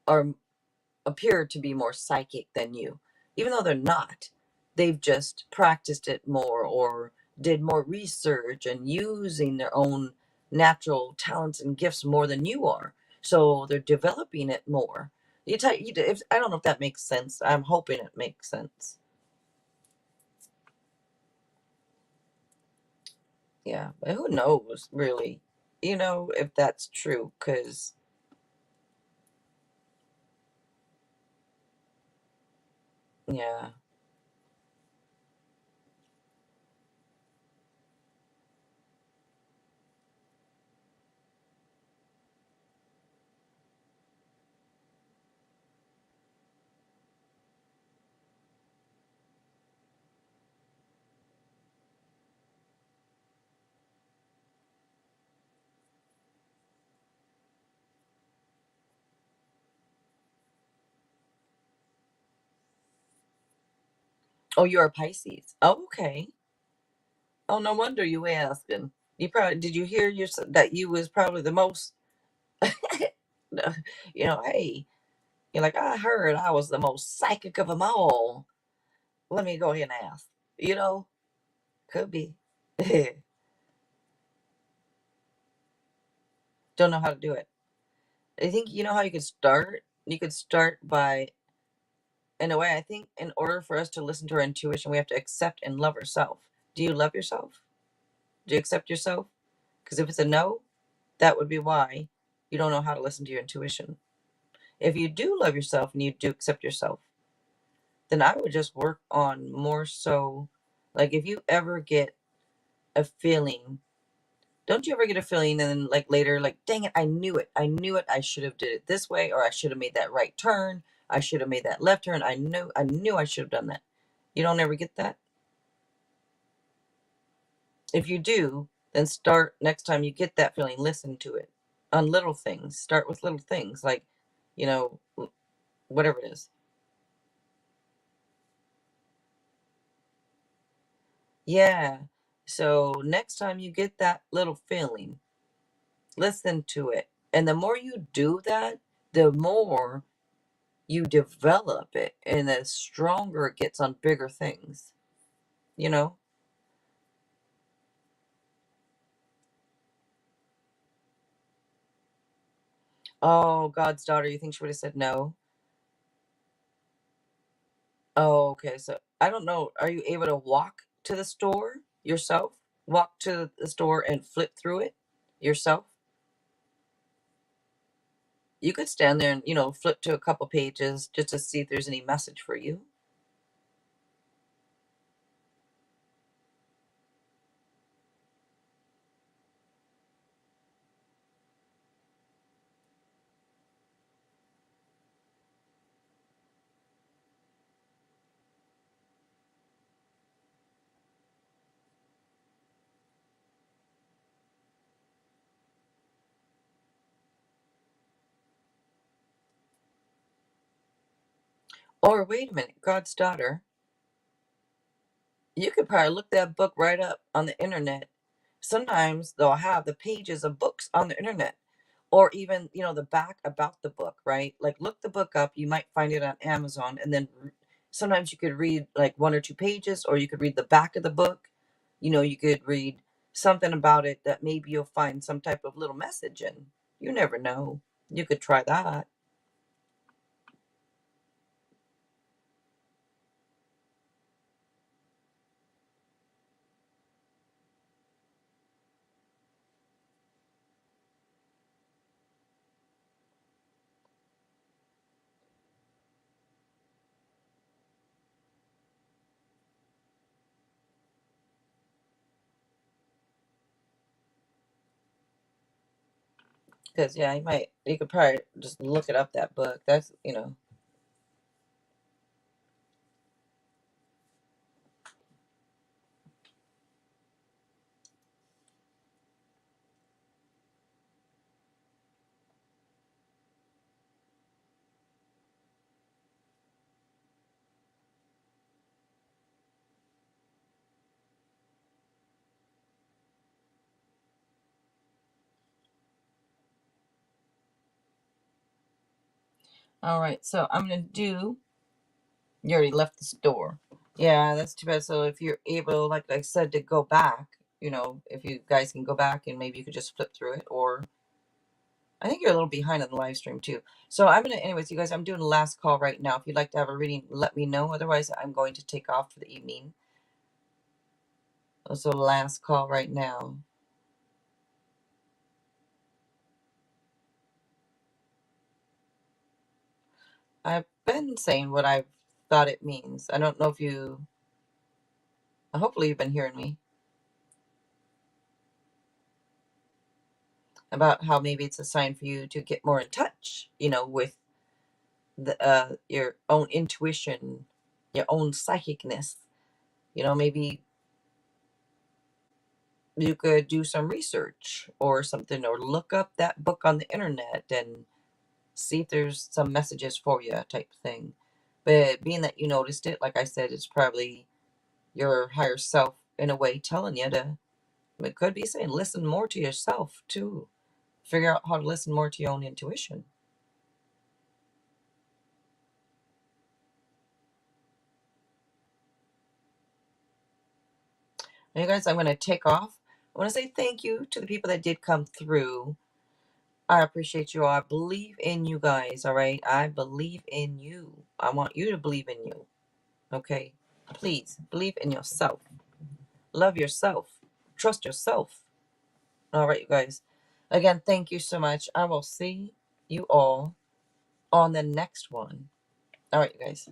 are appear to be more psychic than you, even though they're not. They've just practiced it more or did more research and using their own natural talents and gifts more than you are, so they're developing it more. If I don't know if that makes sense. I'm hoping it makes sense. Yeah, but who knows really, if that's true, because yeah. Oh, you're a Pisces. Oh, okay. Oh, no wonder you asking. You probably did. You hear that you was probably the most. Hey, you're like, I heard I was the most psychic of them all. Let me go ahead and ask. You know, could be. Don't know how to do it. I think you know how you could start. You could start by, in a way. I think in order for us to listen to our intuition, we have to accept and love ourselves. Do you love yourself? Do you accept yourself? Because if it's a no, that would be why you don't know how to listen to your intuition. If you do love yourself and you do accept yourself, then I would just work on more so, like if you ever get a feeling, don't you ever get a feeling and then like later, like, dang it, I knew it, I should have did it this way, or I should have made that right turn, I should have made that left turn, I knew I should have done that. You don't ever get that? If you do, then start next time you get that feeling, listen to it on little things. Start with little things like, you know, whatever it is. Yeah. So next time you get that little feeling, listen to it. And the more you do that, the more you develop it and the stronger it gets on bigger things, you know? Oh, God's daughter, you think she would have said no? Oh, okay. So I don't know. Are you able to walk to the store yourself? Walk to the store and flip through it yourself? You could stand there and, flip to a couple pages just to see if there's any message for you. Or wait a minute, God's daughter, you could probably look that book right up on the internet. Sometimes they'll have the pages of books on the internet, or even, the back about the book, right? Like look the book up, you might find it on Amazon, and then sometimes you could read like one or two pages, or you could read the back of the book. You could read something about it that maybe you'll find some type of little message in. You never know. You could try that. Because, yeah, you could probably just look it up, that book. That's. All right, so I'm going to do, you already left the store. Yeah, that's too bad. So if you're able, like I said, to go back, if you guys can go back and maybe you could just flip through it, or I think you're a little behind on the live stream too. So anyways, you guys, I'm doing the last call right now. If you'd like to have a reading, let me know. Otherwise, I'm going to take off for the evening. So last call right now. I've been saying what I've thought it means. I don't know if hopefully you've been hearing me about how maybe it's a sign for you to get more in touch, with your own intuition, your own psychicness. Maybe you could do some research or something, or look up that book on the internet and see if there's some messages for you, type thing. But being that you noticed it, like I said, it's probably your higher self in a way telling you to, it could be saying listen more to yourself too. Figure out how to listen more to your own intuition. Now, you guys, I'm going to take off. I want to say thank you to the people that did come through. I appreciate you all. I believe in you guys, all right? I believe in you. I want you to believe in you, okay? Please believe in yourself. Love yourself. Trust yourself. All right, you guys. Again, thank you so much. I will see you all on the next one. All right, you guys.